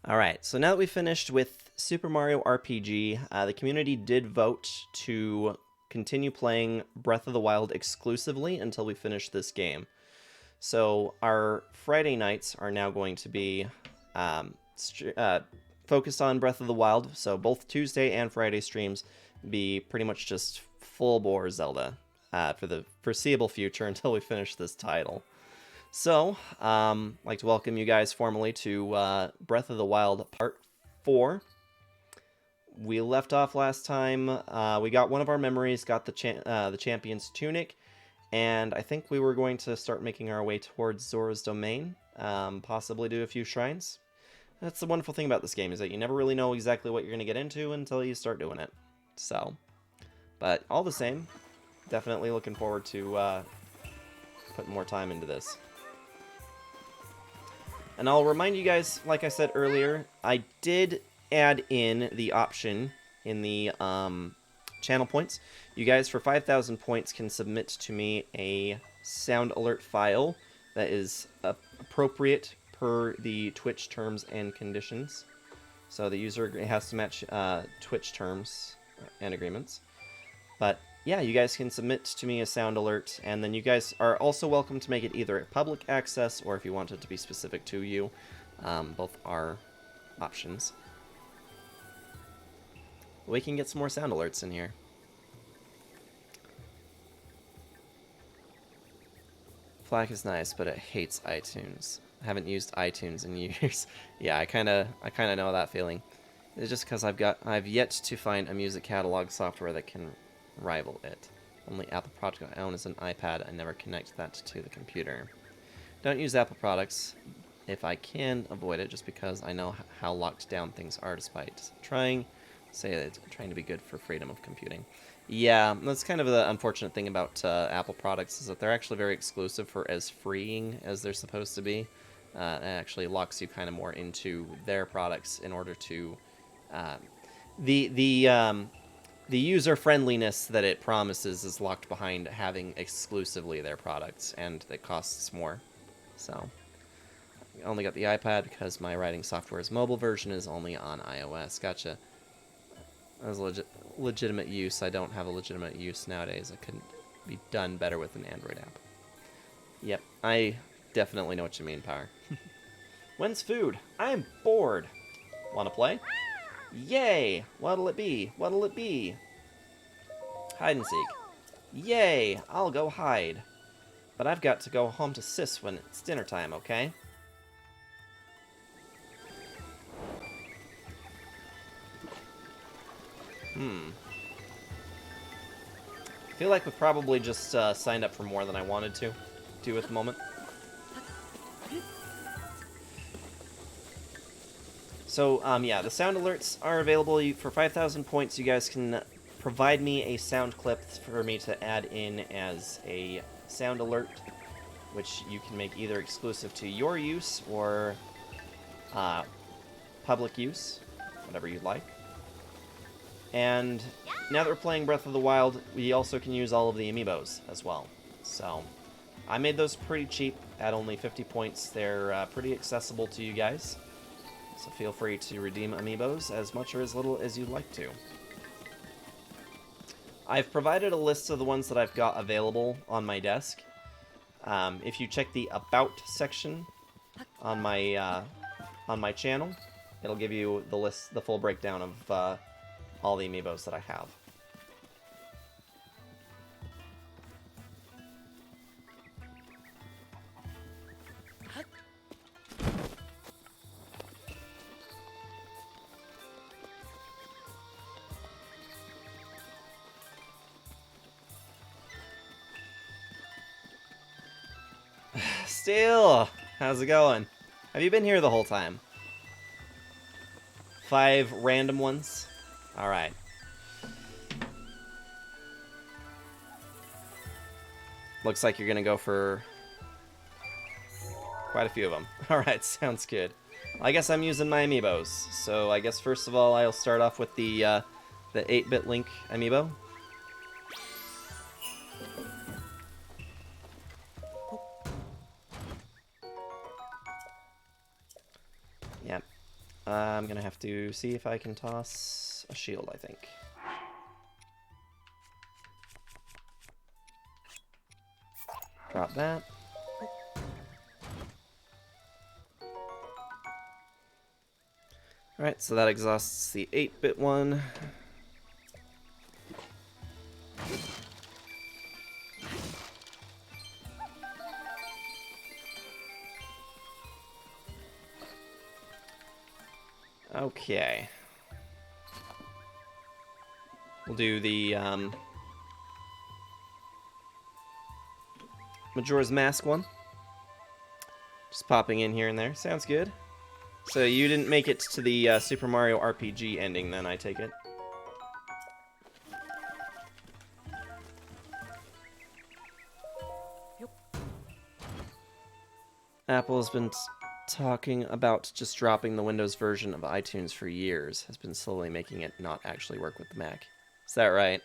Alright, so now that we finished with Super Mario RPG, the community did vote to continue playing Breath of the Wild exclusively until we finish this game. So our Friday nights are now going to be focused on Breath of the Wild, so both Tuesday and Friday streams be pretty much just full bore Zelda for the foreseeable future until we finish this title. So, I'd like to welcome you guys formally to Breath of the Wild Part 4. We left off last time, we got one of our memories, got the Champion's Tunic, and I think we were going to start making our way towards Zora's Domain, possibly do a few shrines. That's the wonderful thing about this game, is that you never really know exactly what you're going to get into until you start doing it. So, but all the same, definitely looking forward to putting more time into this. And I'll remind you guys, like I said earlier, I did add in the option in the channel points. You guys, for 5,000 points, can submit to me a sound alert file that is appropriate per the Twitch terms and conditions. So the user has to match Twitch terms and agreements. But yeah, you guys can submit to me a sound alert, and then you guys are also welcome to make it either a public access or if you want it to be specific to you. Both are options. We can get some more sound alerts in here. Flack is nice, but it hates iTunes. I haven't used iTunes in years. Yeah, I kind of know that feeling. It's just because I've yet to find a music catalog software that can rival it. Only Apple product I own is an iPad. I never connect that to the computer. Don't use Apple products if I can avoid it, just because I know how locked down things are, despite trying to be good for freedom of computing. Yeah, that's kind of the unfortunate thing about Apple products, is that they're actually very exclusive for as freeing as they're supposed to be. It actually locks you kind of more into their products in order to the user-friendliness that it promises is locked behind having exclusively their products, and it costs more. So, I only got the iPad because my writing software's mobile version is only on iOS. Gotcha. As legitimate use, I don't have a legitimate use nowadays. It couldn't be done better with an Android app. Yep, I definitely know what you mean, Power. When's food? I'm bored. Wanna play? Yay! What'll it be? What'll it be? Hide and seek. Yay! I'll go hide. But I've got to go home to Sis when it's dinner time, okay? I feel like we probably just signed up for more than I wanted to do at the moment. So, yeah, the sound alerts are available for 5,000 points. You guys can provide me a sound clip for me to add in as a sound alert, which you can make either exclusive to your use or public use, whatever you'd like. And now that we're playing Breath of the Wild, we also can use all of the amiibos as well. So, I made those pretty cheap at only 50 points. They're pretty accessible to you guys. So feel free to redeem amiibos as much or as little as you'd like to. I've provided a list of the ones that I've got available on my desk. If you check the About section on my channel, it'll give you the list, the full breakdown of all the amiibos that I have. Still, how's it going? Have you been here the whole time? 5 random ones? Alright. Looks like you're gonna go for quite a few of them. Alright, sounds good. I guess I'm using my amiibos. So I guess first of all I'll start off with the 8-bit Link amiibo. I'm gonna have to see if I can toss a shield, I think. Drop that. Alright, so that exhausts the 8-bit one. Okay. We'll do the Majora's Mask one. Just popping in here and there. Sounds good. So you didn't make it to the Super Mario RPG ending then, I take it? Yep. Apple has been talking about just dropping the Windows version of iTunes for years. Has been slowly making it not actually work with the Mac. Is that right?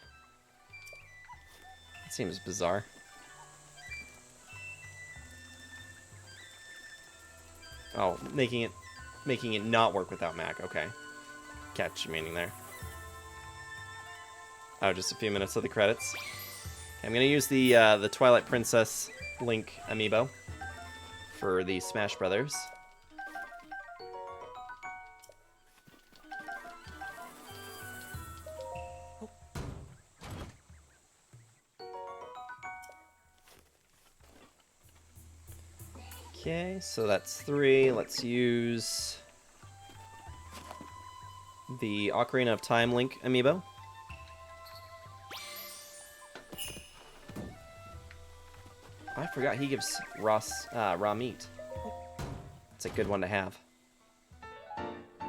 It seems bizarre. Oh, making it not work without Mac. Okay. Catch your meaning there. Oh, just a few minutes of the credits. I'm gonna use the Twilight Princess Link amiibo for the Smash Brothers. Okay, so that's 3. Let's use the Ocarina of Time Link amiibo. I forgot he gives raw meat. It's a good one to have.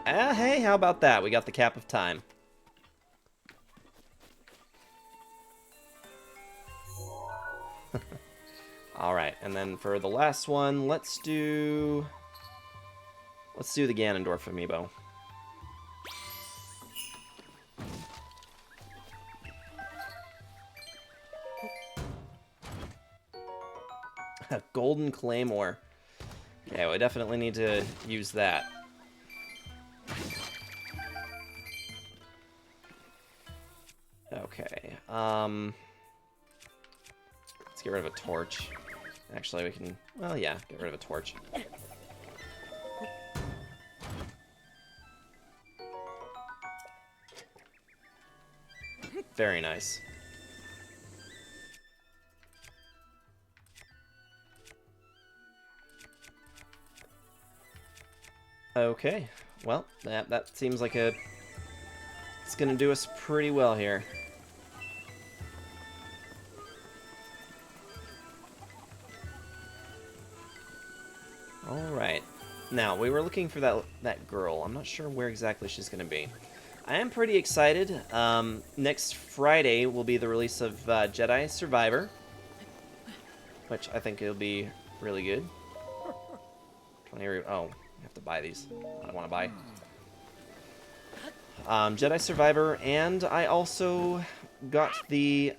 Hey, how about that? We got the Cap of Time. Alright, and then for the last one, let's do the Ganondorf amiibo. Golden Claymore. Okay, we definitely need to use that. Okay, let's get rid of a torch. Actually, we can, well, yeah, get rid of a torch. Very nice. Okay, well, that seems like it's gonna do us pretty well here. Alright. Now, we were looking for that girl. I'm not sure where exactly she's gonna be. I am pretty excited. Next Friday will be the release of Jedi Survivor, which I think it'll be really good. 20. Oh, I have to buy these. I don't want to buy. Jedi Survivor, and I also got the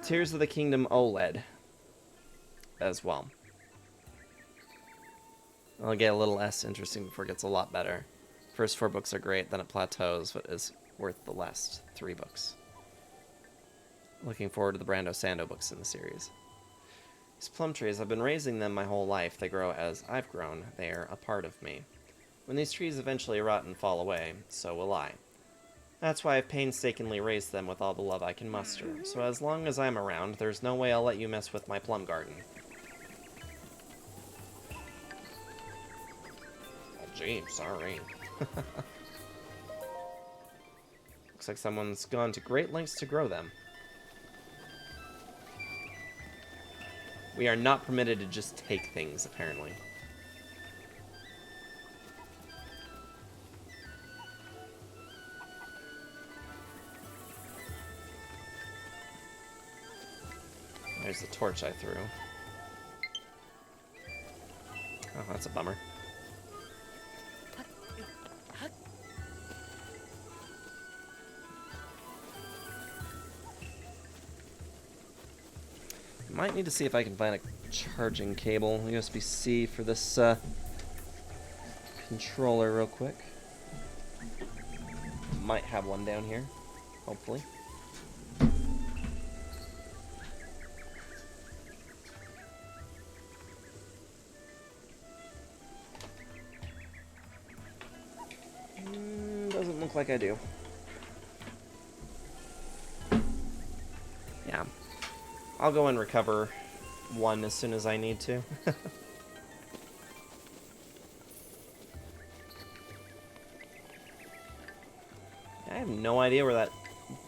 Tears of the Kingdom OLED as well. I'll get a little less interesting before it gets a lot better. First 4 books are great, then it plateaus, but is worth the last 3 books. Looking forward to the Brando Sando books in the series. These plum trees, I've been raising them my whole life. They grow as I've grown. They are a part of me. When these trees eventually rot and fall away, so will I. That's why I've painstakingly raised them with all the love I can muster. So as long as I'm around, there's no way I'll let you mess with my plum garden. Oh, gee, sorry. Looks like someone's gone to great lengths to grow them. We are not permitted to just take things, apparently. There's the torch I threw. Oh, that's a bummer. Might need to see if I can find a charging cable, USB-C for this controller real quick. Might have one down here, hopefully. Doesn't look like I do. Yeah. I'll go and recover one as soon as I need to. I have no idea where that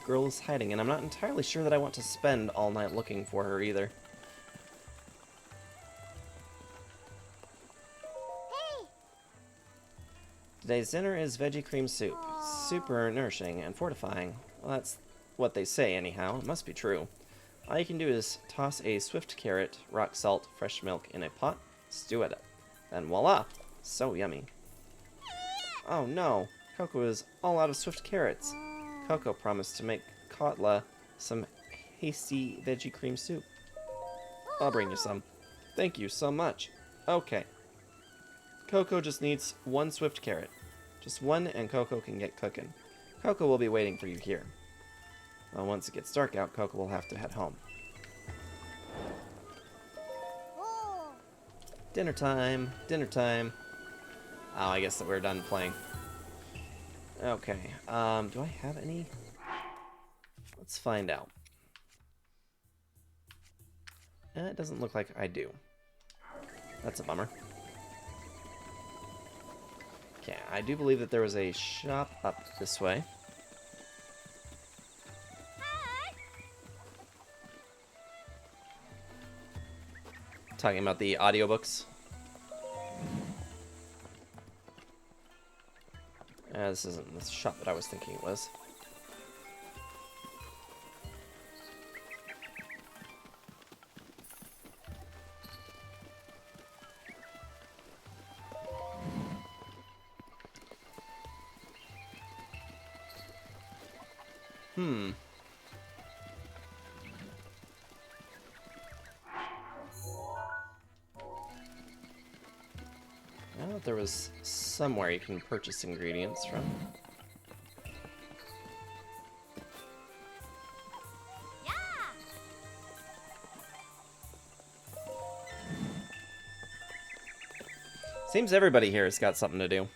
girl is hiding, and I'm not entirely sure that I want to spend all night looking for her either. Today's dinner is veggie cream soup. Super nourishing and fortifying. Well, that's what they say anyhow. It must be true. All you can do is toss a swift carrot, rock salt, fresh milk in a pot, stew it up. Then voila! So yummy. Oh no! Coco is all out of swift carrots. Coco promised to make Kotla some hasty veggie cream soup. I'll bring you some. Thank you so much. Okay. Coco just needs one swift carrot. Just one and Coco can get cooking. Coco will be waiting for you here. Well, once it gets dark out, Coco will have to head home. Dinner time. Dinner time. Oh, I guess that we're done playing. Okay. Do I have any? Let's find out. It doesn't look like I do. That's a bummer. Okay, I do believe that there was a shop up this way. Talking about the audiobooks. This isn't the shop that I was thinking it was. I thought there was somewhere you can purchase ingredients from. Seems everybody here has got something to do.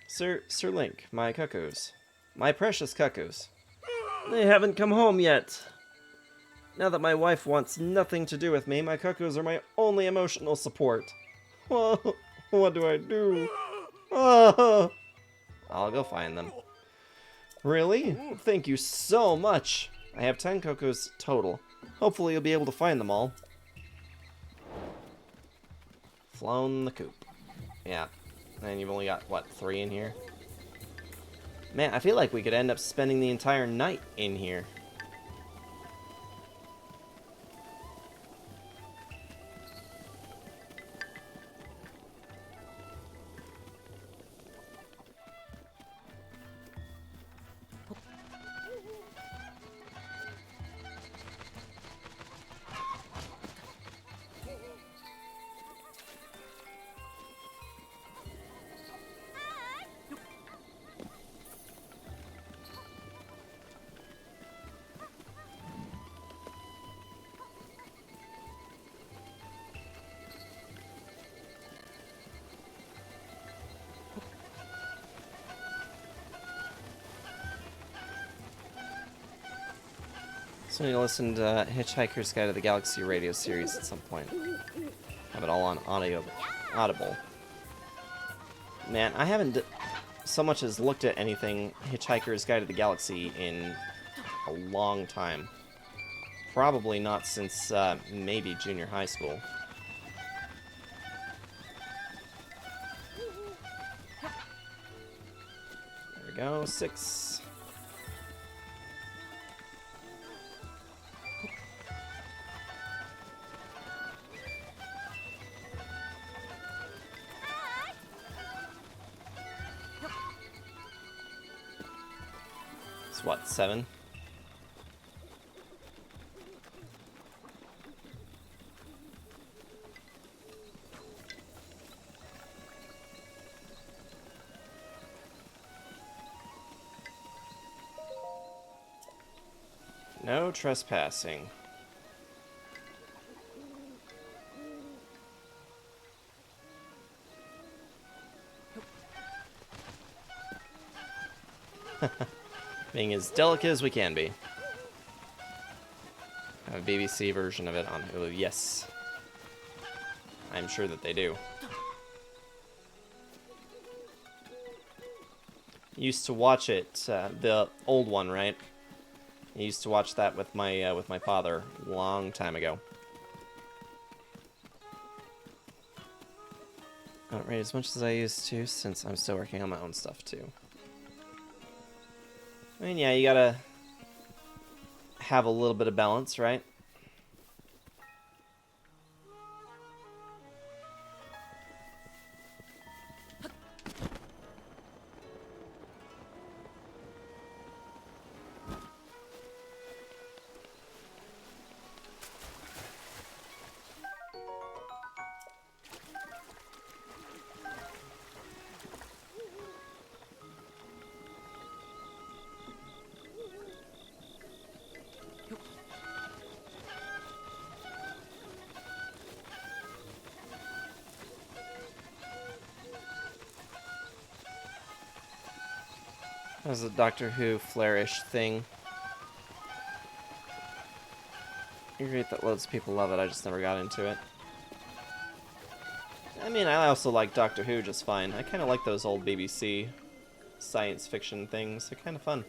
Sir Link, my cuckoos. My precious cuckoos. They haven't come home yet. Now that my wife wants nothing to do with me, my cuckoos are my only emotional support. What do I do? I'll go find them. Really? Thank you so much. I have 10 cuckoos total. Hopefully you'll be able to find them all. Flown the coop. Yeah. And you've only got, what, 3 in here? Man, I feel like we could end up spending the entire night in here. So I need to listen to Hitchhiker's Guide to the Galaxy radio series at some point. Have it all on Audible. Man, I haven't so much as looked at anything Hitchhiker's Guide to the Galaxy in a long time. Probably not since maybe junior high school. There we go, 6. It's what, 7? No trespassing. Being as delicate as we can be. Have a BBC version of it on Hulu. Yes. I'm sure that they do. Used to watch it, the old one, right? I used to watch that with my father a long time ago. I don't read as much as I used to since I'm still working on my own stuff too. I mean, yeah, you gotta have a little bit of balance, right? That was a Doctor Who flourish thing. You're great that loads of people love it, I just never got into it. I mean, I also like Doctor Who just fine. I kind of like those old BBC science fiction things. They're kind of fun.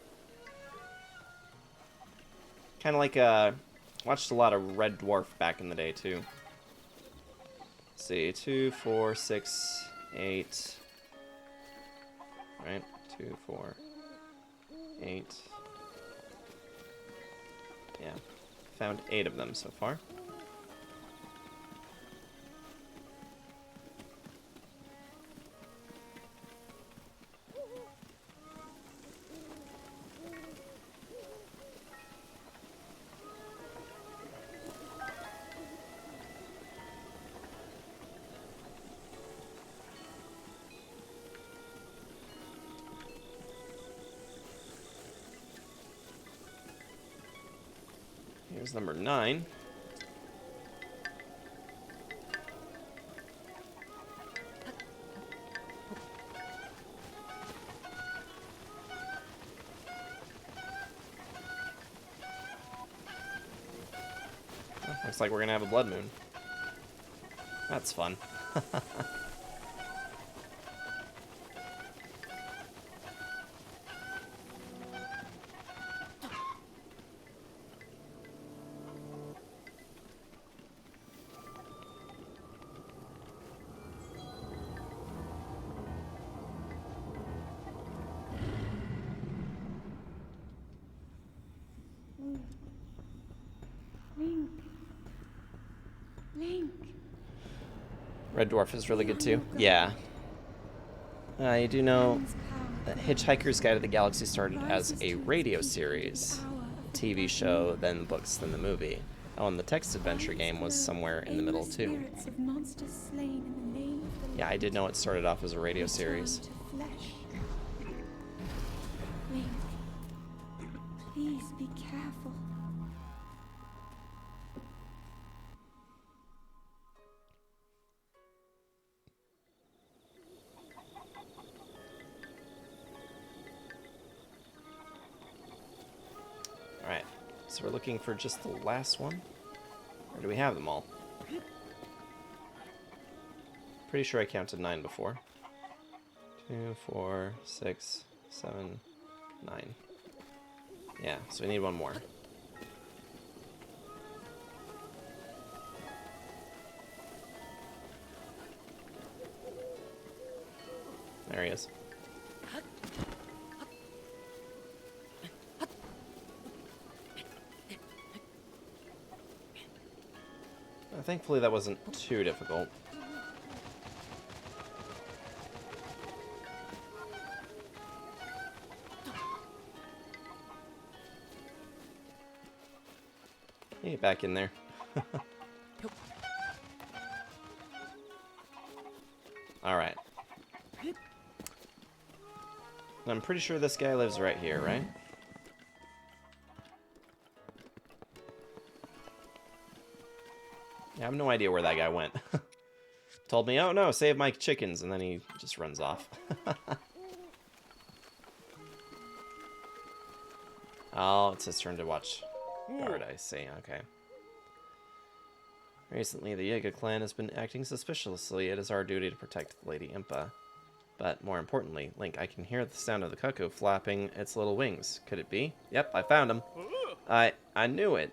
Kind of like, watched a lot of Red Dwarf back in the day, too. Let's see, 2, 4, 6, 8. Right? 2, 4, 8. Yeah. Found 8 of them so far. Here's number 9. Oh, looks like we're gonna have a blood moon. That's fun. Link. Red Dwarf is really good too. Yeah. You do know that Hitchhiker's Guide to the Galaxy started as a radio series, a TV show, then the books, then the movie. Oh, and the text adventure game was somewhere in the middle too. Yeah, I did know it started off as a radio series. Link, please be careful. Alright, so we're looking for just the last one? Or do we have them all? Pretty sure I counted 9 before. 2, 4, 6, 7, 9. Yeah, so we need one more. There he is. Thankfully that wasn't too difficult. Get back in there. Alright. I'm pretty sure this guy lives right here, right? Yeah, I have no idea where that guy went. Told me, oh no, save my chickens, and then he just runs off. Oh, it's his turn to watch guard, I see, okay. Recently, the Yiga clan has been acting suspiciously. It is our duty to protect Lady Impa. But more importantly, Link, I can hear the sound of the cuckoo flapping its little wings. Could it be? Yep, I found him. I knew it.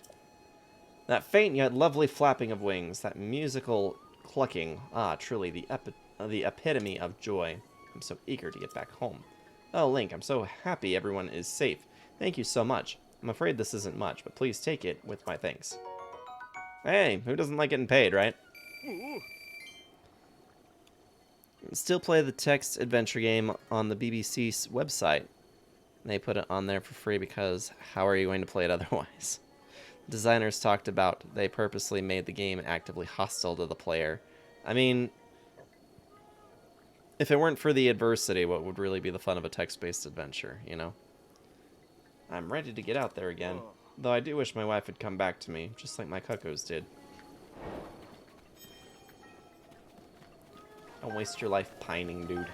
That faint yet lovely flapping of wings, that musical clucking. Ah, truly, the epitome of joy. I'm so eager to get back home. Oh, Link, I'm so happy everyone is safe. Thank you so much. I'm afraid this isn't much, but please take it with my thanks. Hey, who doesn't like getting paid, right? Still play the text adventure game on the BBC's website. They put it on there for free because how are you going to play it otherwise? Designers talked about they purposely made the game actively hostile to the player. I mean, if it weren't for the adversity, what would really be the fun of a text-based adventure, you know? I'm ready to get out there again, though I do wish my wife had come back to me, just like my cuckoos did. Don't waste your life pining, dude.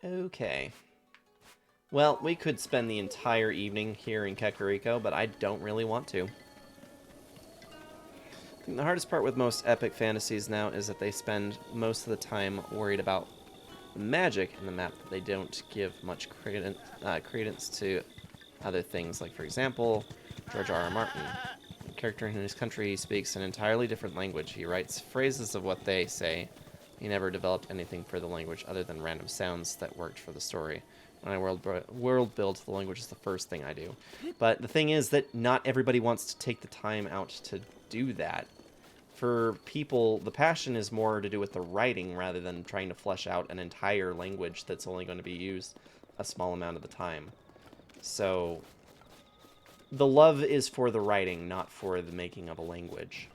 Okay. Well, we could spend the entire evening here in Kakariko, but I don't really want to. I think the hardest part with most epic fantasies now is that they spend most of the time worried about the magic in the map, that they don't give much credence to other things. Like, for example, George R. R. Martin, a character in whose country he speaks an entirely different language. He writes phrases of what they say. He never developed anything for the language other than random sounds that worked for the story. When I world build, the language is the first thing I do. But the thing is that not everybody wants to take the time out to do that. For people, the passion is more to do with the writing rather than trying to flesh out an entire language that's only going to be used a small amount of the time. So, the love is for the writing, not for the making of a language.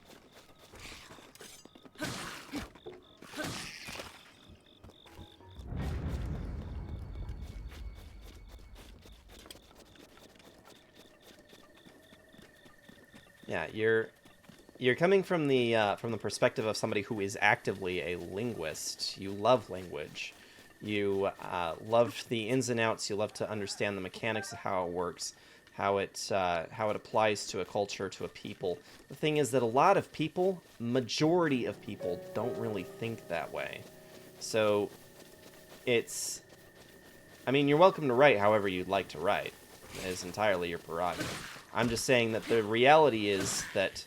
Yeah, you're coming from the perspective of somebody who is actively a linguist. You love language. You love the ins and outs. You love to understand the mechanics of how it works, how it applies to a culture, to a people. The thing is that a lot of people, majority of people, don't really think that way. So it's, I mean, you're welcome to write however you'd like to write. It is entirely your prerogative. I'm just saying that the reality is that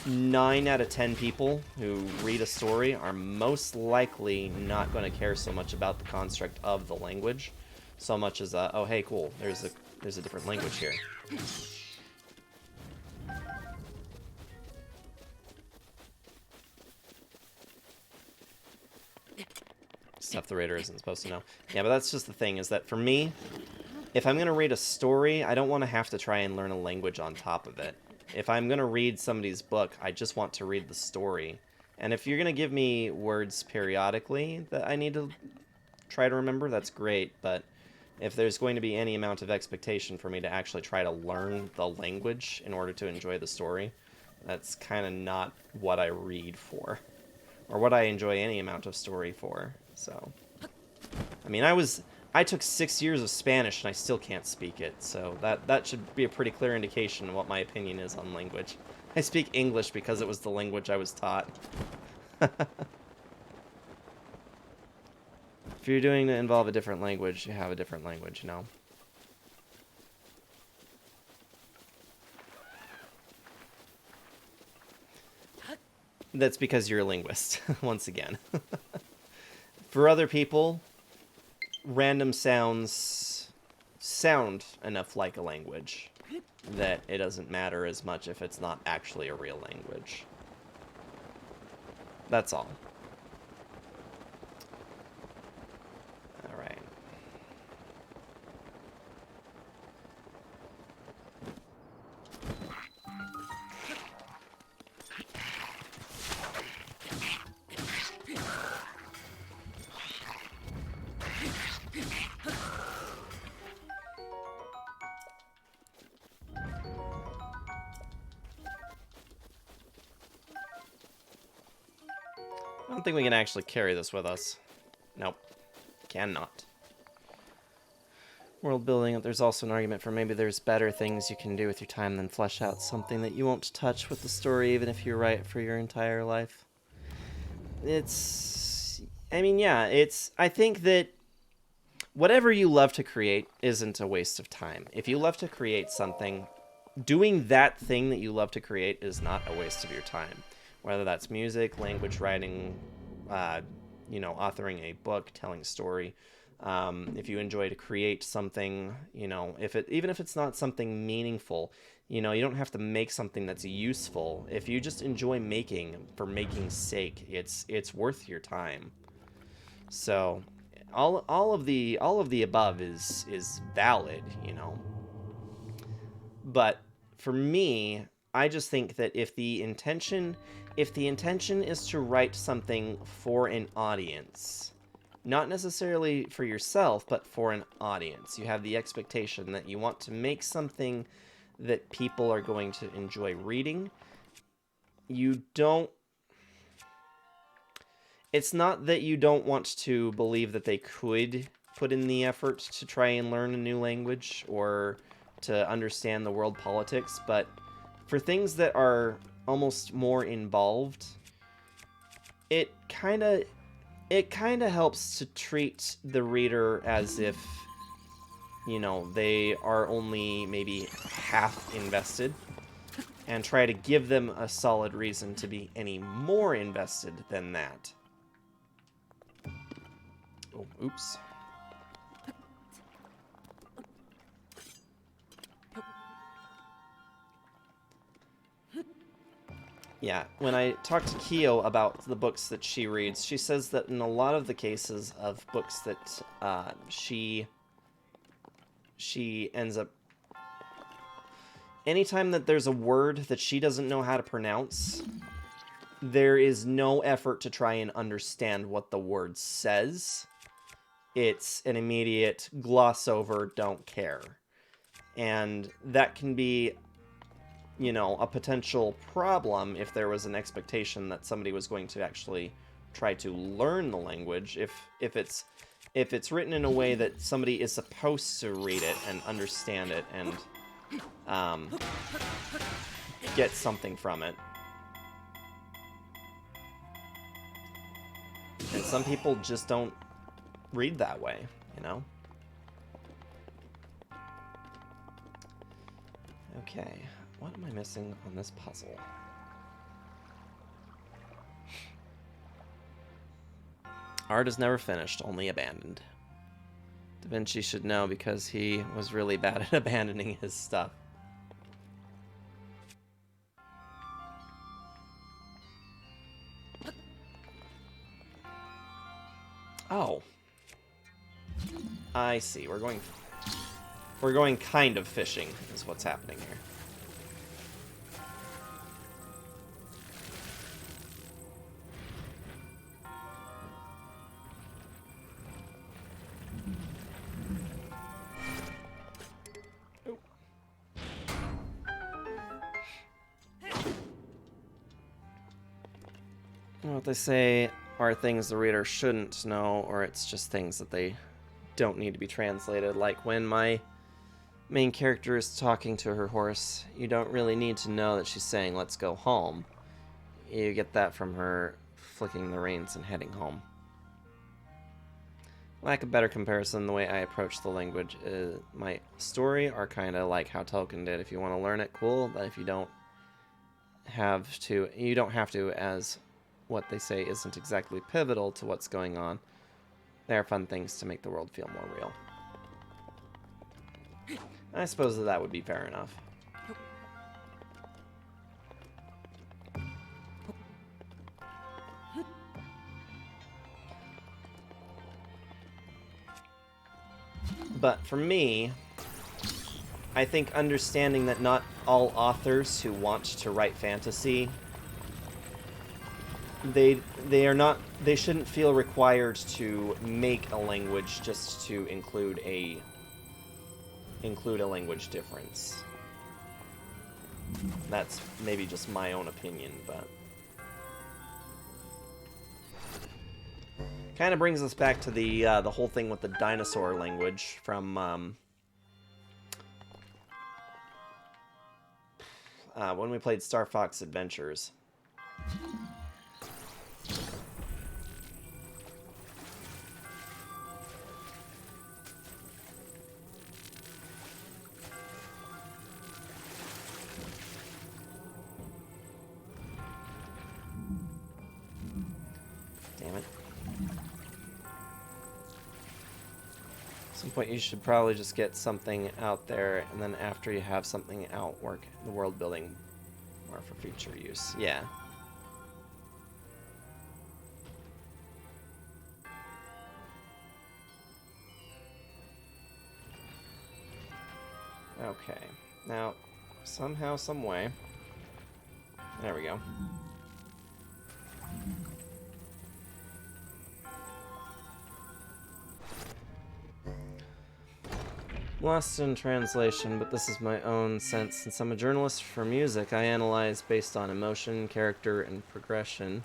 9 out of 10 people who read a story are most likely not going to care so much about the construct of the language, so much as, oh, hey, cool, there's a different language here. Stuff the reader isn't supposed to know. Yeah, but that's just the thing, is that for me, if I'm going to read a story, I don't want to have to try and learn a language on top of it. If I'm going to read somebody's book, I just want to read the story. And if you're going to give me words periodically that I need to try to remember, that's great. But if there's going to be any amount of expectation for me to actually try to learn the language in order to enjoy the story, that's kind of not what I read for. Or what I enjoy any amount of story for. So, I mean, I took 6 years of Spanish and I still can't speak it, so that should be a pretty clear indication of what my opinion is on language. I speak English because it was the language I was taught. If you're doing to involve a different language, you have a different language, you know? That's because you're a linguist, once again. For other people, random sounds sound enough like a language that it doesn't matter as much if it's not actually a real language. That's all. Alright. don't think we can actually carry this with us. Nope. Cannot. World building, there's also an argument for maybe there's better things you can do with your time than flesh out something that you won't touch with the story, even if you write for your entire life. I mean, yeah, I think that whatever you love to create isn't a waste of time. If you love to create something, doing that thing that you love to create is not a waste of your time. Whether that's music, language writing, authoring a book, telling a story. If you enjoy to create something, even if it's not something meaningful, you don't have to make something that's useful. If you just enjoy making for making's sake, it's worth your time. So, all of the above is valid, But for me, I just think that if the intention is to write something for an audience, not necessarily for yourself, but for an audience, you have the expectation that you want to make something that people are going to enjoy reading. It's not that you don't want to believe that they could put in the effort to try and learn a new language or to understand the world politics, but for things that are almost more involved, it kind of helps to treat the reader as if, they are only maybe half invested, and try to give them a solid reason to be any more invested than that. Oh, oops. Yeah, when I talk to Kyo about the books that she reads, she says that in a lot of the cases of books that she ends up... Anytime that there's a word that she doesn't know how to pronounce, there is no effort to try and understand what the word says. It's an immediate gloss over, don't care. And that can be, a potential problem if there was an expectation that somebody was going to actually try to learn the language. If it's written in a way that somebody is supposed to read it and understand it and get something from it. And some people just don't read that way, Okay, what am I missing on this puzzle? Art is never finished, only abandoned. Da Vinci should know because he was really bad at abandoning his stuff. Oh. I see. We're going kind of fishing is what's happening here. What they say are things the reader shouldn't know, or it's just things that they don't need to be translated. Like when my main character is talking to her horse, you don't really need to know that she's saying, "Let's go home." You get that from her flicking the reins and heading home. Lack of better comparison, the way I approach the language, my story are kind of like how Tolkien did. If you want to learn it, cool, but if you don't have to, as what they say isn't exactly pivotal to what's going on. They are fun things to make the world feel more real. I suppose that would be fair enough. But for me, I think understanding that not all authors who want to write fantasy, they shouldn't feel required to make a language just to include a language difference. That's maybe just my own opinion, but Kind of brings us back to the whole thing with the dinosaur language from when we played Star Fox Adventures. Damn it. At some point you should probably just get something out there, and then after you have something out, work the world building more for future use. Yeah. Okay. Now, somehow, some way. There we go. Lost in translation, but this is my own sense. Since I'm a journalist for music, I analyze based on emotion, character, and progression.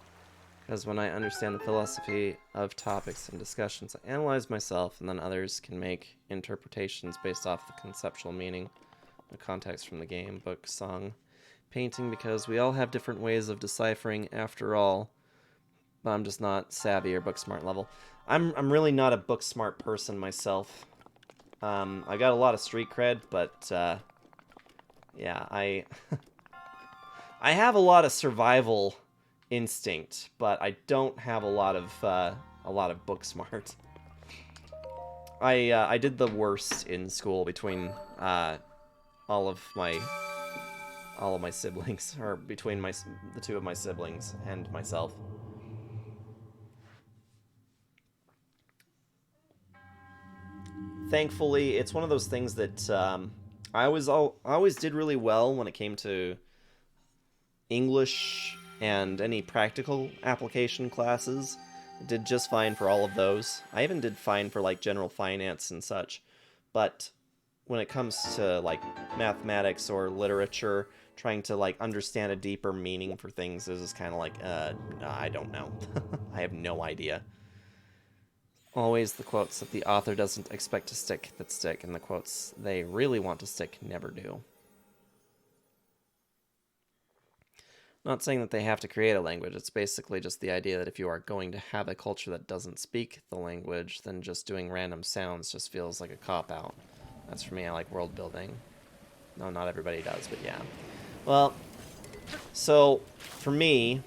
Because when I understand the philosophy of topics and discussions, I analyze myself, and then others can make interpretations based off the conceptual meaning, the context from the game, book, song, painting, because we all have different ways of deciphering after all. But I'm just not savvy or book smart level. I'm really not a book smart person myself. I got a lot of street cred, but yeah, I have a lot of survival instinct, but I don't have a lot of book smart. I did the worst in school between all of my siblings, or between the two of my siblings and myself. Thankfully, it's one of those things that I always did really well when it came to English and any practical application classes. I did just fine for all of those. I even did fine for like general finance and such. But when it comes to like mathematics or literature, trying to like understand a deeper meaning for things is just kind of like, I don't know. I have no idea. Always the quotes that the author doesn't expect to stick that stick, and the quotes they really want to stick never do. Not saying that they have to create a language, it's basically just the idea that if you are going to have a culture that doesn't speak the language, then just doing random sounds just feels like a cop-out. That's for me, I like world building. No, not everybody does, but yeah. Well, so, for me,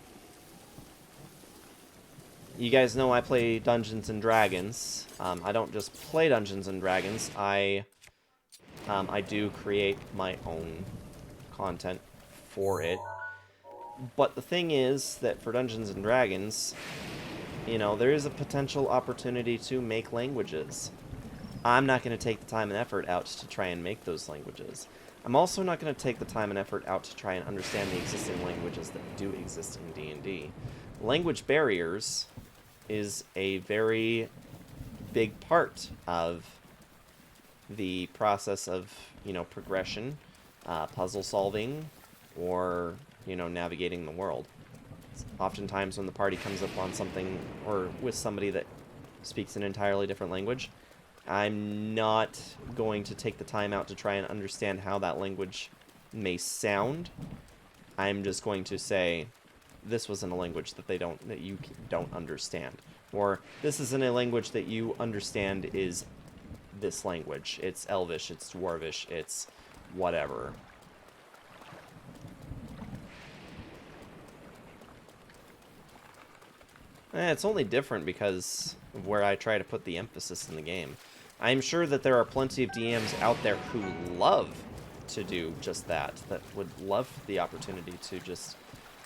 you guys know I play Dungeons and Dragons. I don't just play Dungeons and Dragons. I do create my own content for it. But the thing is that for Dungeons and Dragons, you know, there is a potential opportunity to make languages. I'm not going to take the time and effort out to try and make those languages. I'm also not going to take the time and effort out to try and understand the existing languages that do exist in D&D. Language barriers is a very big part of the process of, you know, progression, puzzle solving, or, you know, navigating the world. Oftentimes when the party comes up on something, or with somebody that speaks an entirely different language, I'm not going to take the time out to try and understand how that language may sound. I'm just going to say, this was in a language that you don't understand. Or, this isn't a language that you understand is this language. It's Elvish, it's Dwarvish, it's whatever. It's only different because of where I try to put the emphasis in the game. I'm sure that there are plenty of DMs out there who love to do just that would love the opportunity to just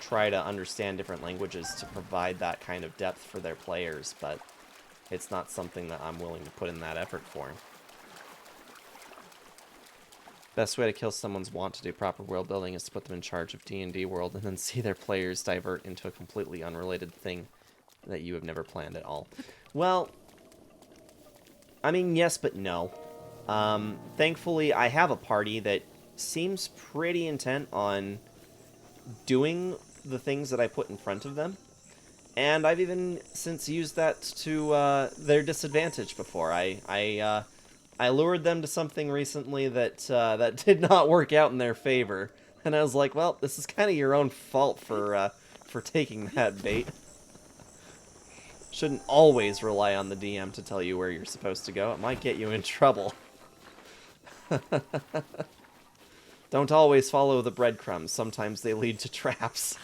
try to understand different languages to provide that kind of depth for their players, but it's not something that I'm willing to put in that effort for. Best way to kill someone's want to do proper world building is to put them in charge of D&D world and then see their players divert into a completely unrelated thing that you have never planned at all. Well, I mean, yes, but no. Thankfully, I have a party that seems pretty intent on doing the things that I put in front of them. And I've even since used that to their disadvantage before. I lured them to something recently that did not work out in their favor, and I was like, well, this is kind of your own fault for taking that bait. Shouldn't always rely on the DM to tell you where you're supposed to go. It might get you in trouble. Don't always follow the breadcrumbs. Sometimes they lead to traps.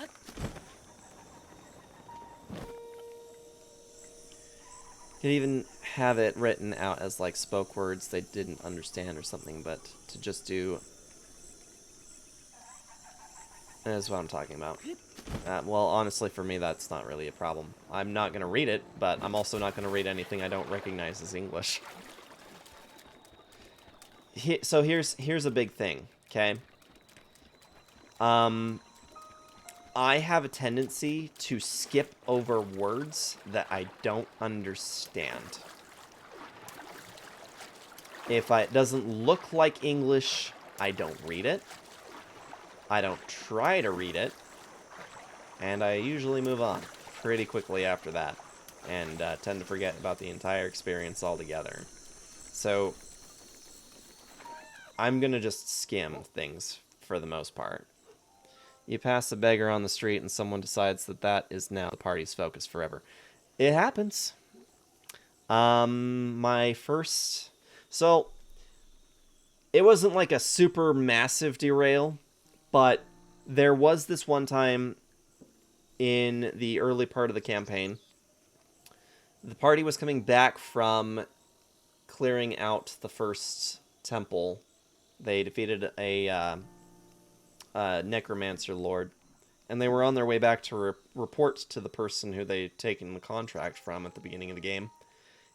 Could even have it written out as like spoke words they didn't understand or something, but to just do is what I'm talking about. Well, honestly, for me, that's not really a problem. I'm not going to read it, but I'm also not going to read anything I don't recognize as English. So here's a big thing, okay? I have a tendency to skip over words that I don't understand. If it doesn't look like English, I don't read it. I don't try to read it. And I usually move on pretty quickly after that. And tend to forget about the entire experience altogether. So, I'm going to just skim things for the most part. You pass a beggar on the street and someone decides that that is now the party's focus forever. It happens. My first... So, it wasn't like a super massive derail, but there was this one time in the early part of the campaign. The party was coming back from clearing out the first temple. They defeated a necromancer lord, and they were on their way back to report to the person who they'd taken the contract from at the beginning of the game.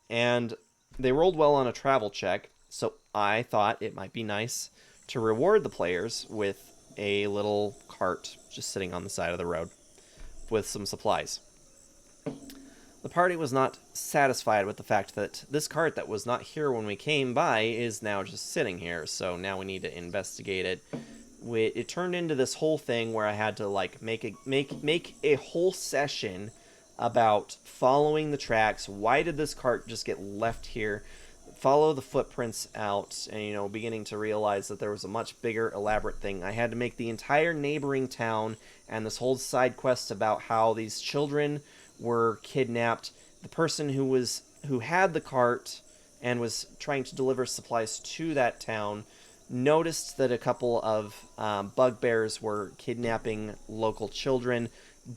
And they rolled well on a travel check, so I thought it might be nice to reward the players with a little cart just sitting on the side of the road with some supplies. The party was not satisfied with the fact that this cart that was not here when we came by is now just sitting here, so now we need to investigate it. It turned into this whole thing where I had to like make a whole session about following the tracks. Why did this cart just get left here? Follow the footprints out, and beginning to realize that there was a much bigger, elaborate thing. I had to make the entire neighboring town and this whole side quest about how these children were kidnapped. The person who had the cart and was trying to deliver supplies to that town noticed that a couple of bugbears were kidnapping local children,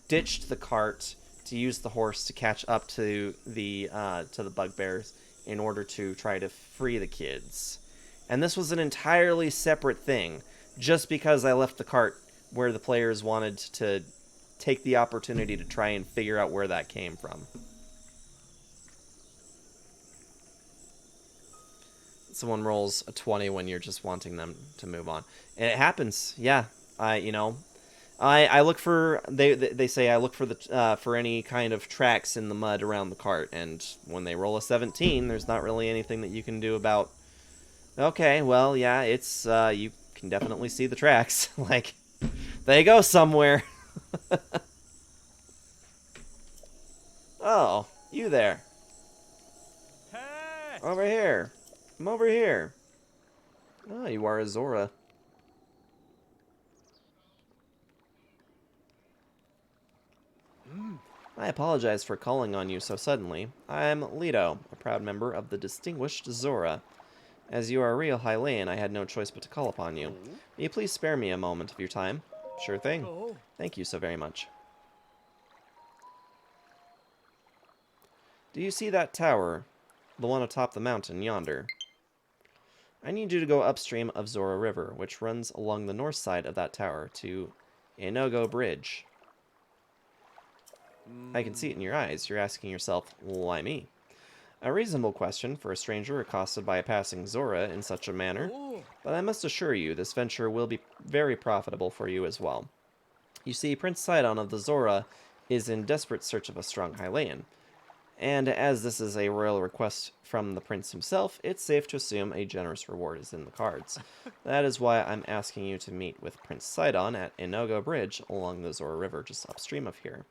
ditched the cart to use the horse to catch up to the bugbears in order to try to free the kids. And this was an entirely separate thing, just because I left the cart where the players wanted to take the opportunity to try and figure out where that came from. Someone rolls a 20 when you're just wanting them to move on. And it happens. Yeah. I look for they say I look for the for any kind of tracks in the mud around the cart, and when they roll a 17, there's not really anything that you can do about. Okay, well, yeah, it's you can definitely see the tracks. Like they go somewhere. Oh, you there. Hey! Over here. I'm over here. Oh, you are a Zora. I apologize for calling on you so suddenly. I'm Leto, a proud member of the distinguished Zora. As you are a real Hylian, I had no choice but to call upon you. Will you please spare me a moment of your time? Sure thing. Oh. Thank you so very much. Do you see that tower? The one atop the mountain yonder? I need you to go upstream of Zora River, which runs along the north side of that tower to Inogo Bridge. I can see it in your eyes. You're asking yourself, why me? A reasonable question for a stranger accosted by a passing Zora in such a manner, but I must assure you this venture will be very profitable for you as well. You see, Prince Sidon of the Zora is in desperate search of a strong Hylian, and as this is a royal request from the prince himself, it's safe to assume a generous reward is in the cards. That is why I'm asking you to meet with Prince Sidon at Inogo Bridge along the Zora River just upstream of here.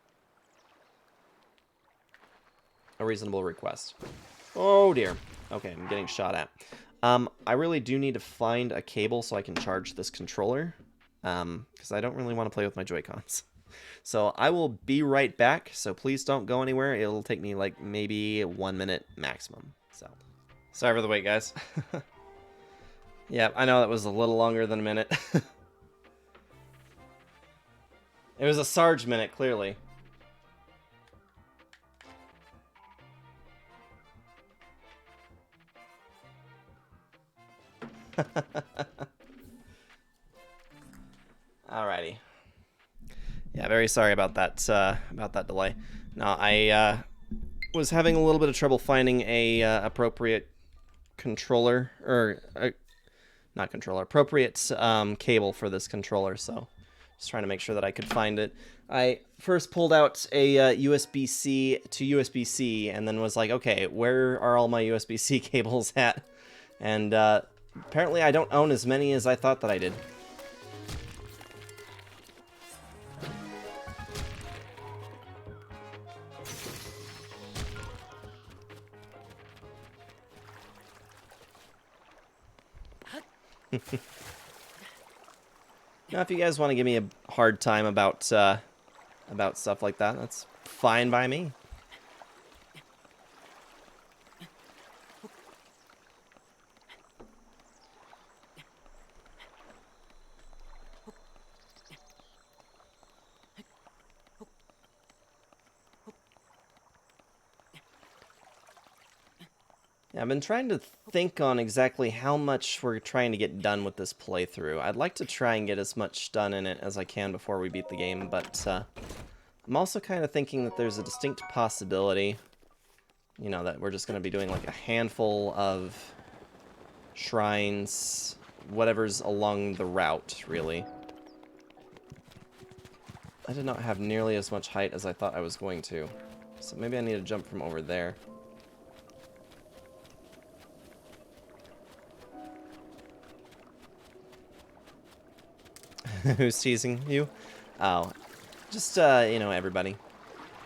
A reasonable request. Oh dear. Okay, I'm getting shot at. I really do need to find a cable so I can charge this controller. Because I don't really want to play with my Joy-Cons. So I will be right back, so please don't go anywhere. It'll take me like maybe 1 minute maximum. So sorry for the wait, guys. Yeah, I know that was a little longer than a minute. It was a Sarge minute, clearly. Alrighty. Yeah, very sorry about that delay. No, I was having a little bit of trouble finding a appropriate controller, or not controller, appropriate cable for this controller. So, just trying to make sure that I could find it. I first pulled out a USB-C to USB-C, and then was like, okay, where are all my USB-C cables at? And apparently, I don't own as many as I thought that I did. Now, if you guys want to give me a hard time about stuff like that, that's fine by me. Yeah, I've been trying to think on exactly how much we're trying to get done with this playthrough. I'd like to try and get as much done in it as I can before we beat the game, but I'm also kind of thinking that there's a distinct possibility, you know, that we're just going to be doing like a handful of shrines, whatever's along the route, really. I did not have nearly as much height as I thought I was going to, so maybe I need to jump from over there. Who's teasing you? Oh, just, you know, everybody.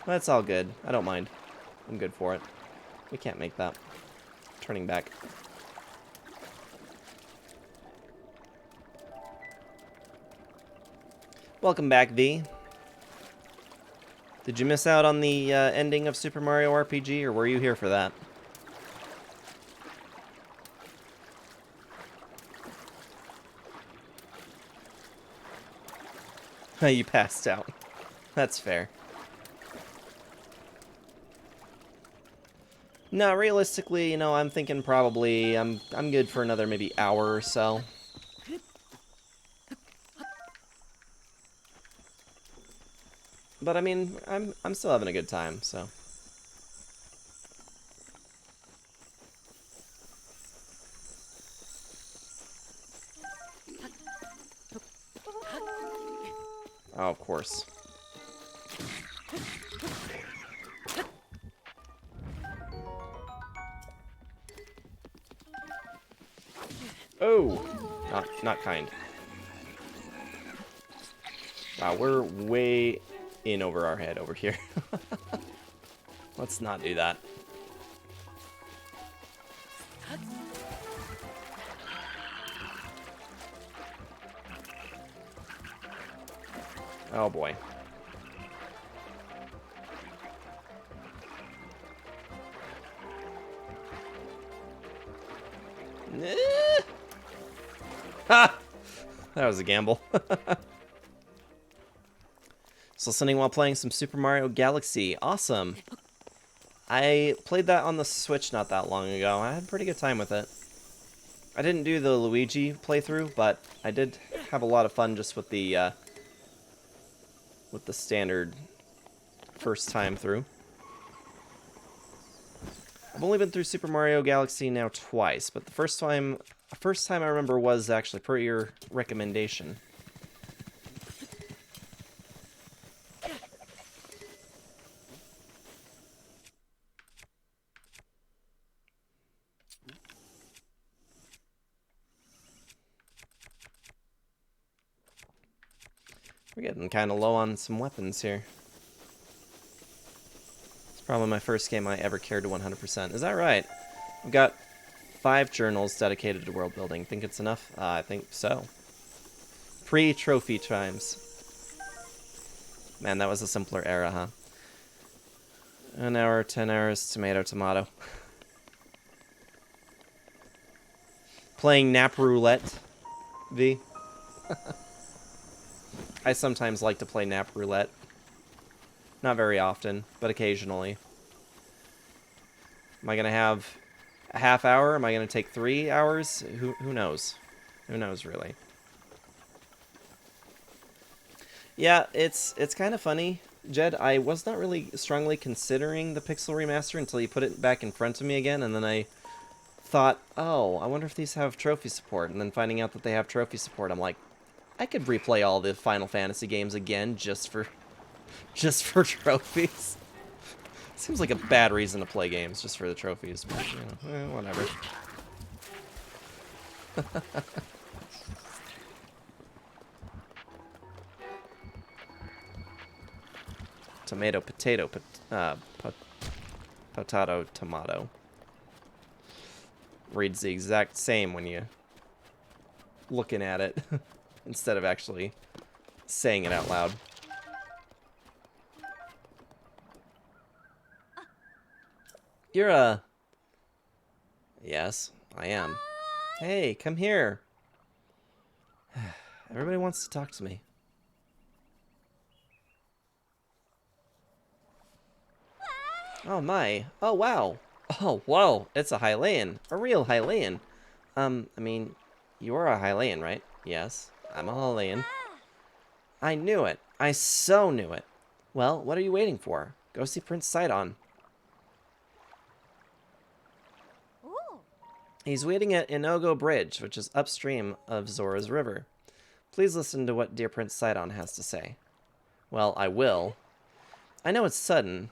That's all good. I don't mind. I'm good for it. We can't make that. Turning back. Welcome back, V. Did you miss out on the ending of Super Mario RPG, or were you here for that? You passed out. That's fair. No, realistically, you know, I'm thinking probably I'm good for another maybe hour or so. But I mean, I'm still having a good time, so. Oh, of course. Oh, not kind. Wow, we're way in over our head over here. Let's not do that. Oh boy. Ha! That was a gamble. So listening while playing some Super Mario Galaxy. Awesome. I played that on the Switch not that long ago. I had a pretty good time with it. I didn't do the Luigi playthrough, but I did have a lot of fun just with the standard first time through. I've only been through Super Mario Galaxy now twice, but the first time I remember was actually per your recommendation. We're getting kind of low on some weapons here. Probably my first game I ever cared to 100%. Is that right? I've got 5 journals dedicated to world building. Think it's enough? I think so. Pre-trophy times. Man, that was a simpler era, huh? An hour, 10 hours, tomato, tomato. Playing nap roulette, V. I sometimes like to play nap roulette. Not very often, but occasionally. Am I going to have a half hour? Am I going to take 3 hours? Who knows? Who knows, really? Yeah, it's kind of funny, Jed. I was not really strongly considering the Pixel Remaster until you put it back in front of me again, and then I thought, oh, I wonder if these have trophy support. And then finding out that they have trophy support, I'm like, I could replay all the Final Fantasy games again just for trophies. Seems like a bad reason to play games, just for the trophies, but, you know, whatever. Tomato, potato, potato, tomato. Reads the exact same when you looking at it instead of actually saying it out loud. You're a... Yes, I am. Hey, come here. Everybody wants to talk to me. Oh my. Oh wow. Oh whoa. It's a Hylian. A real Hylian. I mean, you are a Hylian, right? Yes, I'm a Hylian. I knew it. I so knew it. Well, what are you waiting for? Go see Prince Sidon. He's waiting at Inogo Bridge, which is upstream of Zora's River. Please listen to what dear Prince Sidon has to say. Well, I will. I know it's sudden,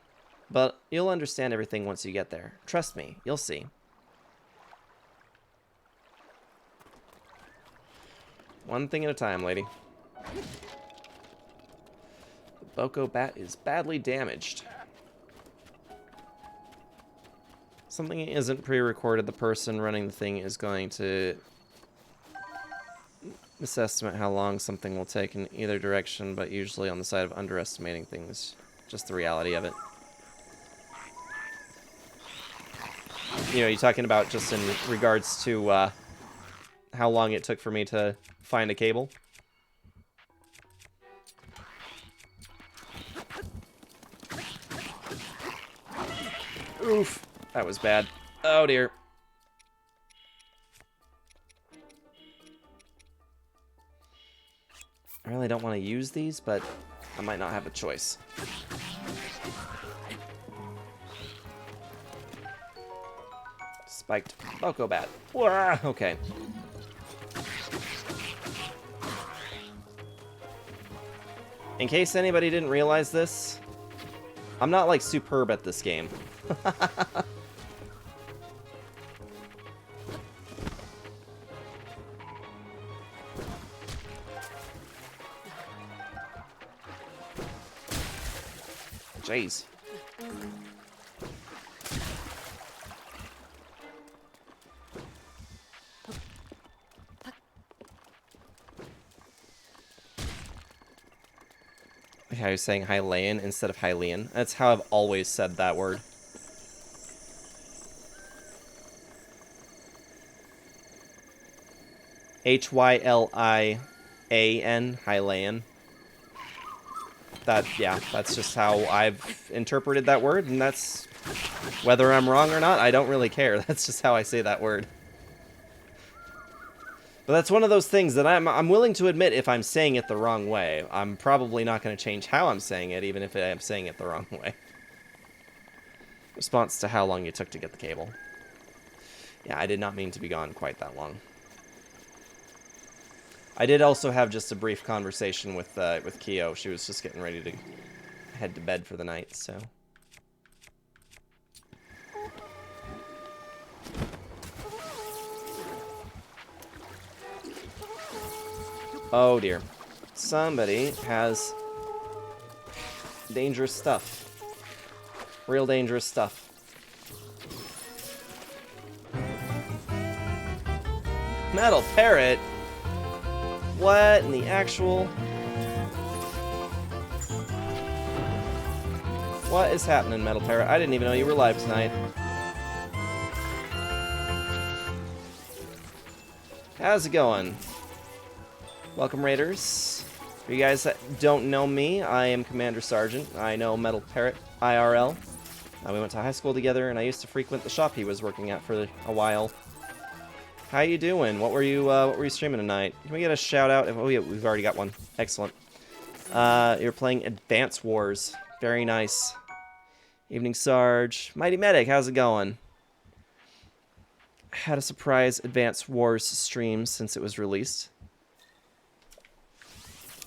but you'll understand everything once you get there. Trust me, you'll see. One thing at a time, lady. The Boko Bat is badly damaged. Something isn't pre-recorded, the person running the thing is going to misestimate how long something will take in either direction, but usually on the side of underestimating things. Just the reality of it. You know, you're talking about just in regards to how long it took for me to find a cable? Oof. That was bad. Oh dear. I really don't want to use these, but I might not have a choice. Spiked Boko Bat. Wah! Okay. In case anybody didn't realize this, I'm not like superb at this game. Jeez. Like how you're saying Hylian instead of Hylian. That's how I've always said that word. Hylian, Hylian. That's just how I've interpreted that word, and that's... Whether I'm wrong or not, I don't really care. That's just how I say that word. But that's one of those things that I'm willing to admit if I'm saying it the wrong way. I'm probably not going to change how I'm saying it, even if I am saying it the wrong way. Response to how long you took to get the cable. Yeah, I did not mean to be gone quite that long. I did also have just a brief conversation with Kyo. She was just getting ready to head to bed for the night, so... Oh dear. Somebody has dangerous stuff. Real dangerous stuff. Metal Parrot? What in the actual... What is happening, Metal Parrot? I didn't even know you were live tonight. How's it going? Welcome, Raiders. For you guys that don't know me, I am Commander Sergeant. I know Metal Parrot IRL. We went to high school together, and I used to frequent the shop he was working at for a while. How you doing? What were you streaming tonight? Can we get a shout out? Oh yeah, we've already got one. Excellent. You're playing Advance Wars. Very nice. Evening Sarge. Mighty Medic, how's it going? Had a surprise Advance Wars stream since it was released.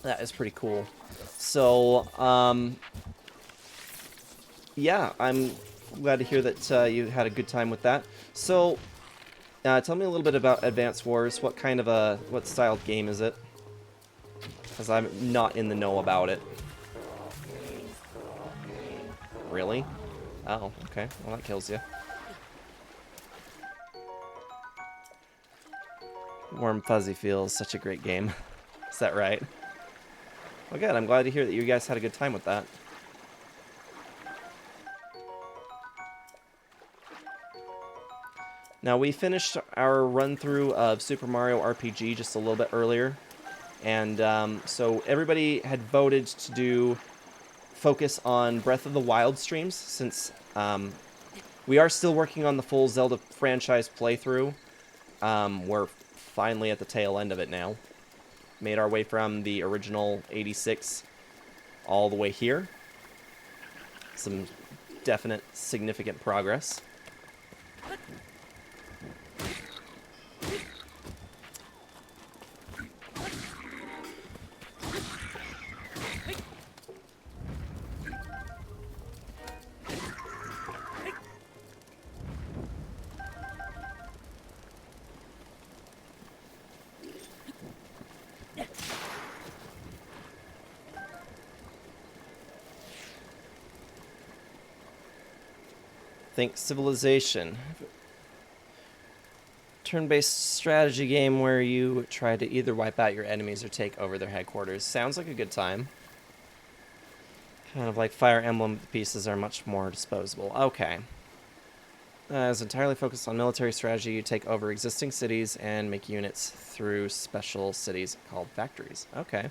That is pretty cool. So, yeah, I'm glad to hear that you had a good time with that. So, tell me a little bit about Advance Wars. What kind of what styled game is it? Because I'm not in the know about it. Really? Oh, okay. Well, that kills you. Warm Fuzzy Feels, such a great game. Is that right? Well, good. I'm glad to hear that you guys had a good time with that. Now, we finished our run-through of Super Mario RPG just a little bit earlier. And so everybody had voted to focus on Breath of the Wild streams, since we are still working on the full Zelda franchise playthrough. We're finally at the tail end of it now. Made our way from the original 86 all the way here. Some definite, significant progress. Think Civilization. Turn-based strategy game where you try to either wipe out your enemies or take over their headquarters. Sounds like a good time. Kind of like Fire Emblem, the pieces are much more disposable. Okay. It's entirely focused on military strategy. You take over existing cities and make units through special cities called factories. Okay.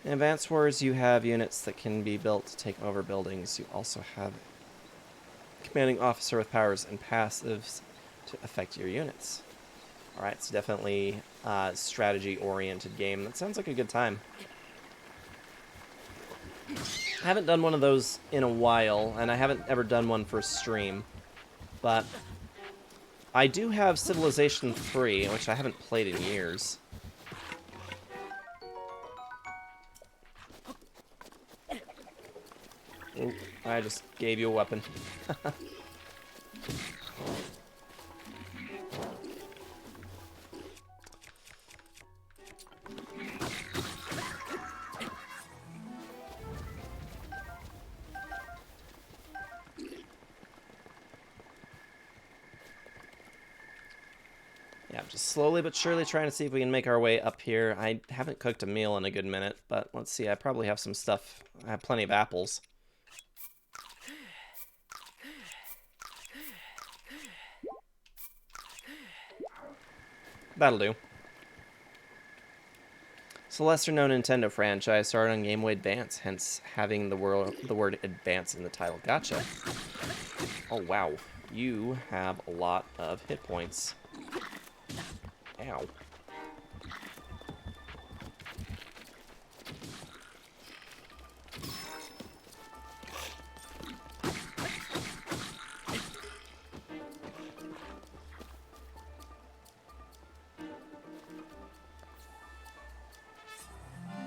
In Advance Wars, you have units that can be built to take over buildings. You also have commanding officer with powers and passives to affect your units. Alright, it's definitely a strategy-oriented game. That sounds like a good time. I haven't done one of those in a while, and I haven't ever done one for a stream. But I do have Civilization 3, which I haven't played in years. Ooh, I just gave you a weapon. Yeah, just slowly but surely trying to see if we can make our way up here. I haven't cooked a meal in a good minute, but let's see. I probably have some stuff. I have plenty of apples. That'll do. It's a lesser-known Nintendo franchise started on Game Boy Advance, hence having the word Advance in the title. Gotcha. Oh, wow. You have a lot of hit points. Ow.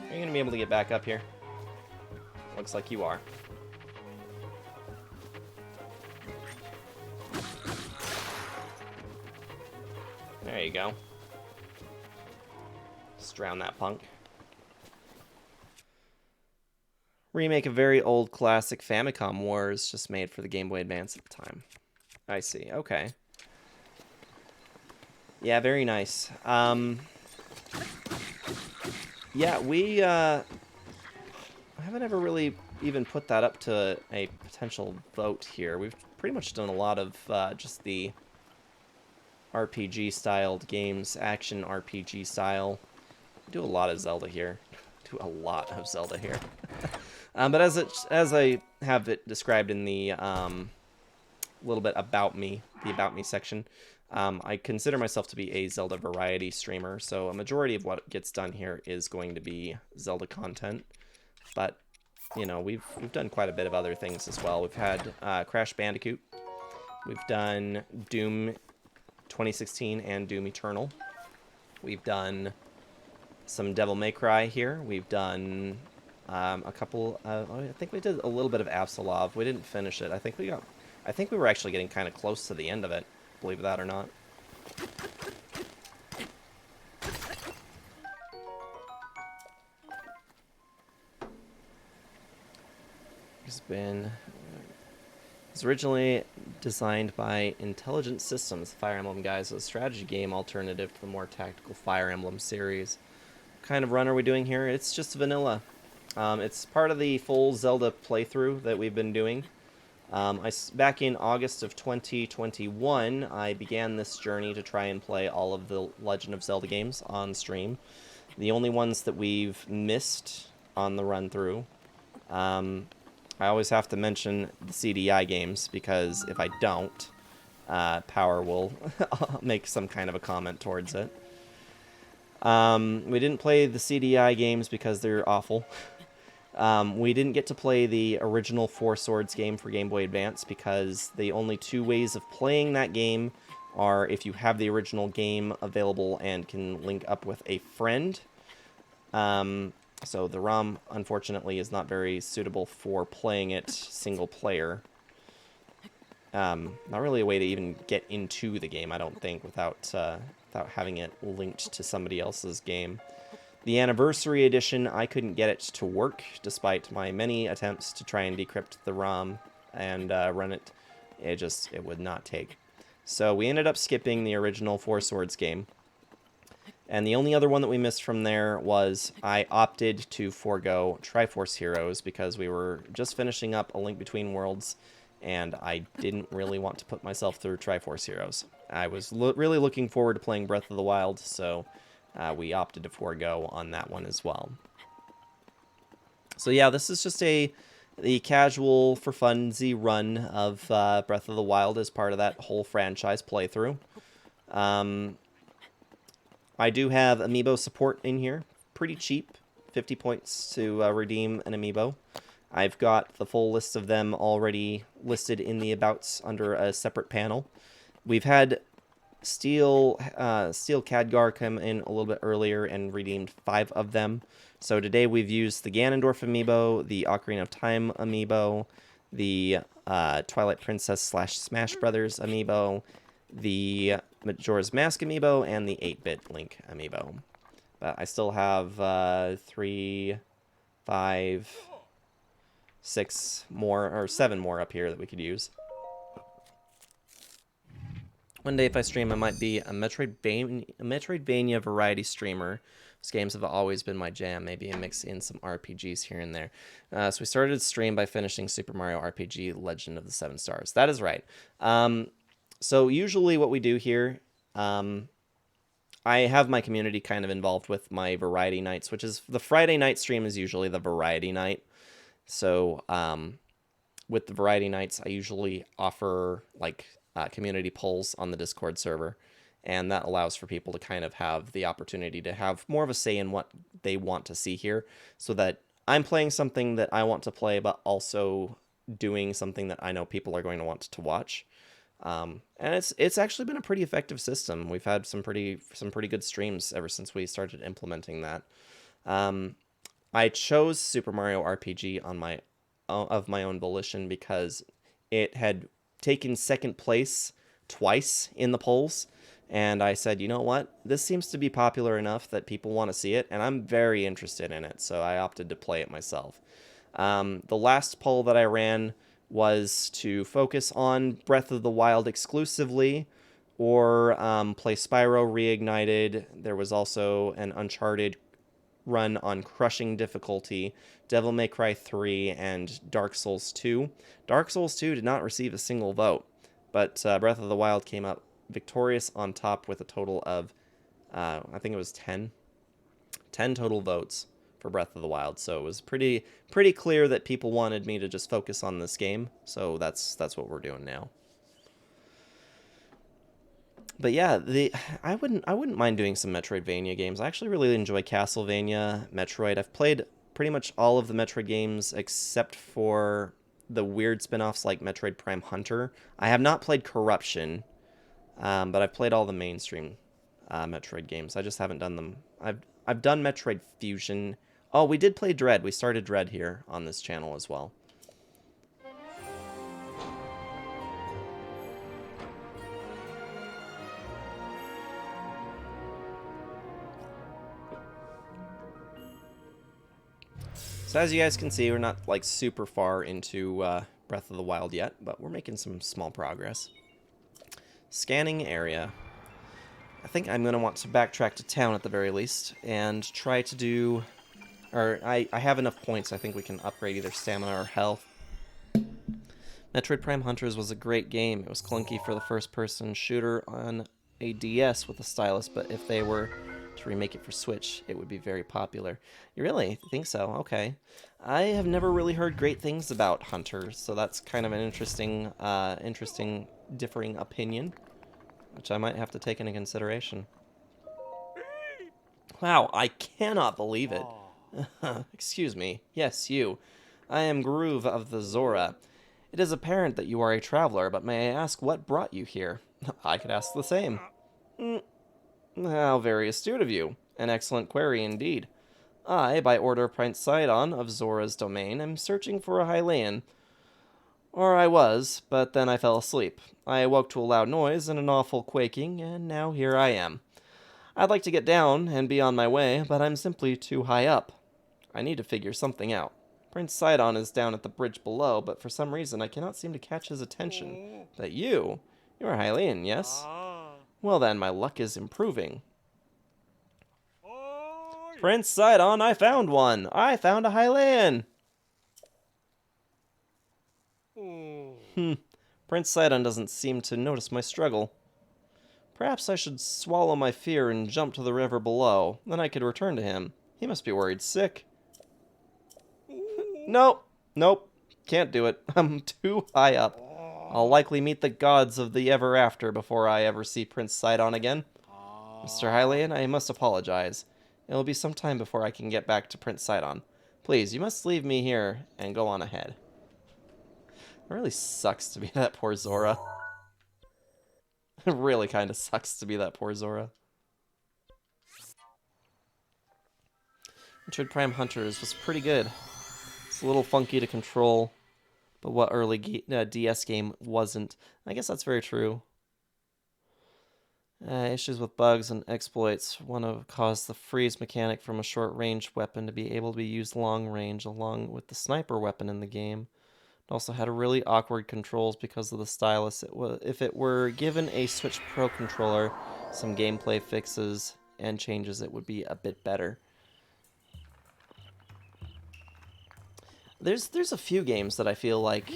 Are you going to be able to get back up here? Looks like you are. There you go. Just drown that punk. remake a very old classic Famicom Wars, just made for the Game Boy Advance at the time. I see. Okay. Yeah, very nice. Yeah, we haven't ever really even put that up to a potential vote here. We've pretty much done a lot of just the RPG-styled games, action RPG style. Do a lot of Zelda here. Do a lot of Zelda here. But as I have it described in the little bit about me, the about me section, I consider myself to be a Zelda variety streamer. So a majority of what gets done here is going to be Zelda content. But you know, we've done quite a bit of other things as well. We've had Crash Bandicoot. We've done Doom 2016 and Doom Eternal. We've done some Devil May Cry here. We've done a couple. I think we did a little bit of Absolov. We didn't finish it. I think we were actually getting kind of close to the end of it. Believe that or not. It's originally designed by Intelligent Systems. Fire Emblem guys, a strategy game alternative to the more tactical Fire Emblem series. What kind of run are we doing here? It's just vanilla. It's part of the full Zelda playthrough that we've been doing. Back in August of 2021, I began this journey to try and play all of the Legend of Zelda games on stream. The only ones that we've missed on the run-through, I always have to mention the CDI games, because if I don't, Power will make some kind of a comment towards it. We didn't play the CDI games because they're awful. We didn't get to play the original Four Swords game for Game Boy Advance because the only two ways of playing that game are if you have the original game available and can link up with a friend. So the ROM, unfortunately, is not very suitable for playing it single player. Not really a way to even get into the game, I don't think, without having it linked to somebody else's game. The Anniversary Edition, I couldn't get it to work, despite my many attempts to try and decrypt the ROM and run it. It would not take. So we ended up skipping the original Four Swords game. And the only other one that we missed from there was I opted to forego Triforce Heroes because we were just finishing up A Link Between Worlds, and I didn't really want to put myself through Triforce Heroes. I was really looking forward to playing Breath of the Wild, so we opted to forego on that one as well. So yeah, this is just the casual, for funsy run of Breath of the Wild as part of that whole franchise playthrough. I do have amiibo support in here. Pretty cheap. 50 points to redeem an amiibo. I've got the full list of them already listed in the abouts under a separate panel. We've had Steel Khadgar come in a little bit earlier and redeemed 5 of them. So today we've used the Ganondorf amiibo, the Ocarina of Time amiibo, the Twilight Princess / Smash Brothers amiibo, the Majora's Mask amiibo, and the 8-bit Link amiibo. But I still have 3, 5, 6 more, or 7 more up here that we could use. One day if I stream, I might be a Metroidvania variety streamer. These games have always been my jam, maybe a mix in some RPGs here and there. So we started the stream by finishing Super Mario RPG Legend of the Seven Stars. That is right. So usually what we do here, I have my community kind of involved with my variety nights, which is the Friday night stream is usually the variety night. So with the variety nights, I usually offer like community polls on the Discord server, and that allows for people to kind of have the opportunity to have more of a say in what they want to see here, so that I'm playing something that I want to play, but also doing something that I know people are going to want to watch. And it's actually been a pretty effective system. We've had some pretty good streams ever since we started implementing that. I chose Super Mario RPG of my own volition because it had taken second place twice in the polls, and I said, you know what, this seems to be popular enough that people want to see it, and I'm very interested in it, so I opted to play it myself. The last poll that I ran was to focus on Breath of the Wild exclusively or play Spyro Reignited. There was also an Uncharted run on crushing difficulty, Devil May Cry 3, and Dark Souls 2. Dark Souls 2 did not receive a single vote, but Breath of the Wild came up victorious on top with a total of, I think it was 10 total votes for Breath of the Wild. So it was pretty clear that people wanted me to just focus on this game. So that's what we're doing now. But yeah, I wouldn't mind doing some Metroidvania games. I actually really enjoy Castlevania, Metroid. I've played pretty much all of the Metroid games except for the weird spin-offs like Metroid Prime Hunter. I have not played Corruption, but I've played all the mainstream Metroid games. I just haven't done them. I've done Metroid Fusion. Oh, we did play Dread. We started Dread here on this channel as well. So as you guys can see, we're not like super far into Breath of the Wild yet, but we're making some small progress. Scanning area. I think I'm going to want to backtrack to town at the very least and try to do... Or I have enough points, I think we can upgrade either stamina or health. Metroid Prime Hunters was a great game. It was clunky for the first-person shooter on a DS with a stylus, but if they were to remake it for Switch, it would be very popular. You really think so? Okay. I have never really heard great things about Hunters, so that's kind of an interesting differing opinion, which I might have to take into consideration. Wow, I cannot believe it. Excuse me. Yes, you. I am Groove of the Zora. It is apparent that you are a traveler, but may I ask what brought you here? I could ask the same. How very astute of you. An excellent query indeed. I, by order of Prince Sidon of Zora's domain, am searching for a Hylian. Or I was, but then I fell asleep. I awoke to a loud noise and an awful quaking, and now here I am. I'd like to get down and be on my way, but I'm simply too high up. I need to figure something out. Prince Sidon is down at the bridge below, but for some reason I cannot seem to catch his attention. But you're Hylian, yes? Well then, my luck is improving. Prince Sidon, I found one! I found a Hylian! Prince Sidon doesn't seem to notice my struggle. Perhaps I should swallow my fear and jump to the river below. Then I could return to him. He must be worried sick. Nope. Can't do it. I'm too high up. I'll likely meet the gods of the ever after before I ever see Prince Sidon again. Mr. Hylian, I must apologize. It will be some time before I can get back to Prince Sidon. Please, you must leave me here and go on ahead. It really sucks to be that poor Zora. It really kind of sucks to be that poor Zora. Metroid Prime Hunters was pretty good. It's a little funky to control, but what early DS game wasn't? I guess that's very true. Issues with bugs and exploits. One of caused the freeze mechanic from a short-range weapon to be able to be used long-range, along with the sniper weapon in the game. It also had really awkward controls because of the stylus. If it were given a Switch Pro controller, some gameplay fixes and changes, it would be a bit better. There's a few games that I feel like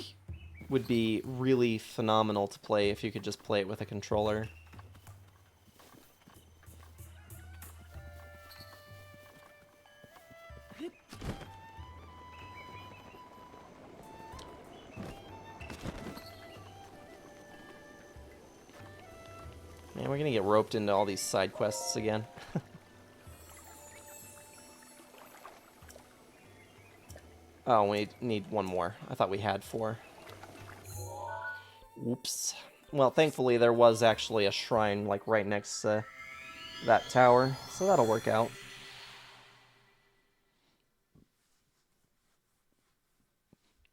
would be really phenomenal to play if you could just play it with a controller. Man, we're gonna get roped into all these side quests again. Oh, we need one more. I thought we had 4. Whoops. Well, thankfully there was actually a shrine, like, right next to that tower, so that'll work out.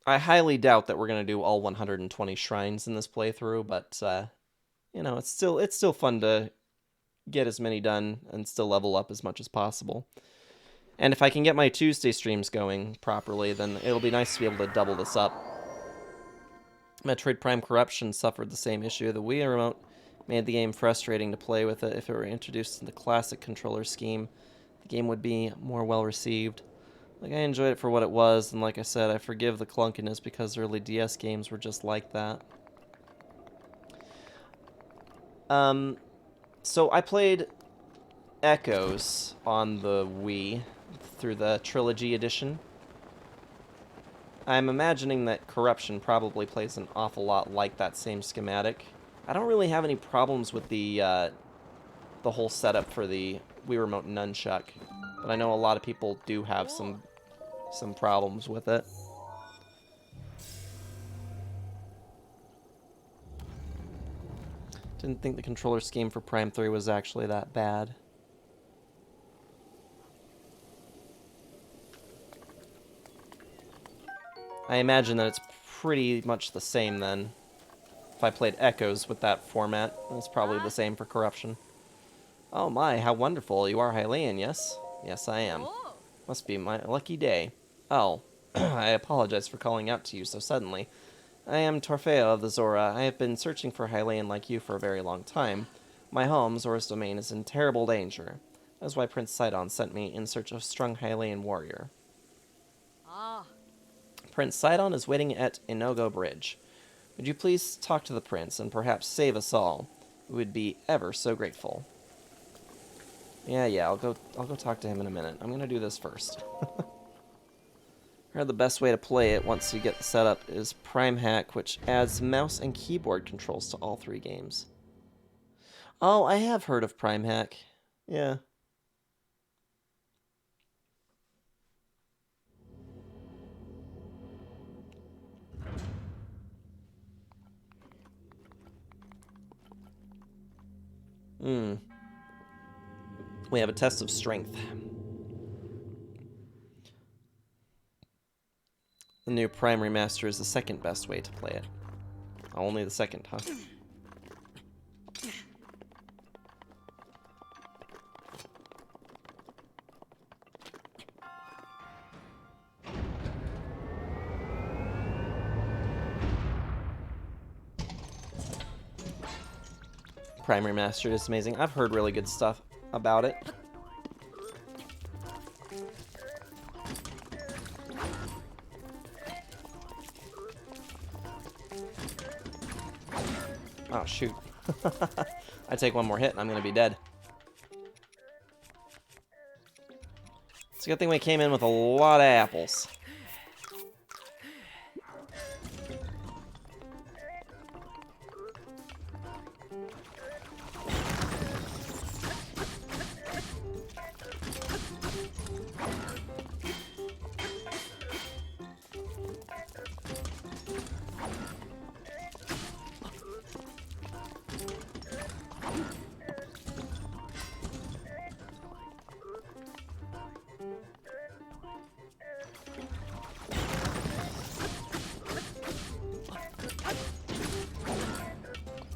I highly doubt that we're gonna do all 120 shrines in this playthrough, but, you know, it's still fun to get as many done and still level up as much as possible. And if I can get my Tuesday streams going properly, then it'll be nice to be able to double this up. Metroid Prime Corruption suffered the same issue. The Wii remote made the game frustrating to play with it. If it were introduced in the classic controller scheme, the game would be more well received. Like, I enjoyed it for what it was, and like I said, I forgive the clunkiness because early DS games were just like that. So I played Echoes on the Wii through the Trilogy Edition. I'm imagining that Corruption probably plays an awful lot like that same schematic. I don't really have any problems with the whole setup for the Wii Remote Nunchuck, but I know a lot of people do have some problems with it. Didn't think the controller scheme for Prime 3 was actually that bad. I imagine that it's pretty much the same then. If I played Echoes with that format, it's probably the same for Corruption. Oh my, how wonderful. You are Hylian, yes? Yes, I am. Must be my lucky day. Oh, I apologize for calling out to you so suddenly. I am Torfeo of the Zora. I have been searching for Hylian like you for a very long time. My home, Zora's domain, is in terrible danger. That is why Prince Sidon sent me in search of a strong Hylian warrior. Prince Sidon is waiting at Inogo Bridge. Would you please talk to the prince and perhaps save us all? We would be ever so grateful. Yeah, I'll go talk to him in a minute. I'm gonna do this first. The best way to play it once you get the setup is Prime Hack, which adds mouse and keyboard controls to all 3 games. Oh, I have heard of Prime Hack. Yeah. We have a test of strength. The new Prime Remaster is the second best way to play it. Only the second, huh? Prime Remastered is amazing. I've heard really good stuff about it. Oh, shoot. I take one more hit and I'm gonna be dead. It's a good thing we came in with a lot of apples.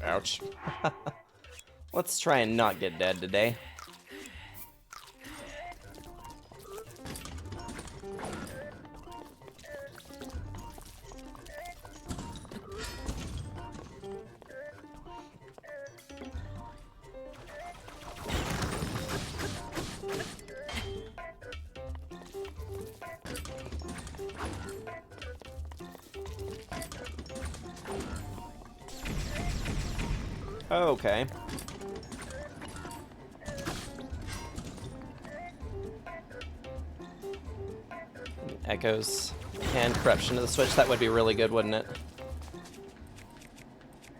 Ouch. Let's try and not get dead today. Okay. Echoes and Corruption to the Switch. That would be really good, wouldn't it?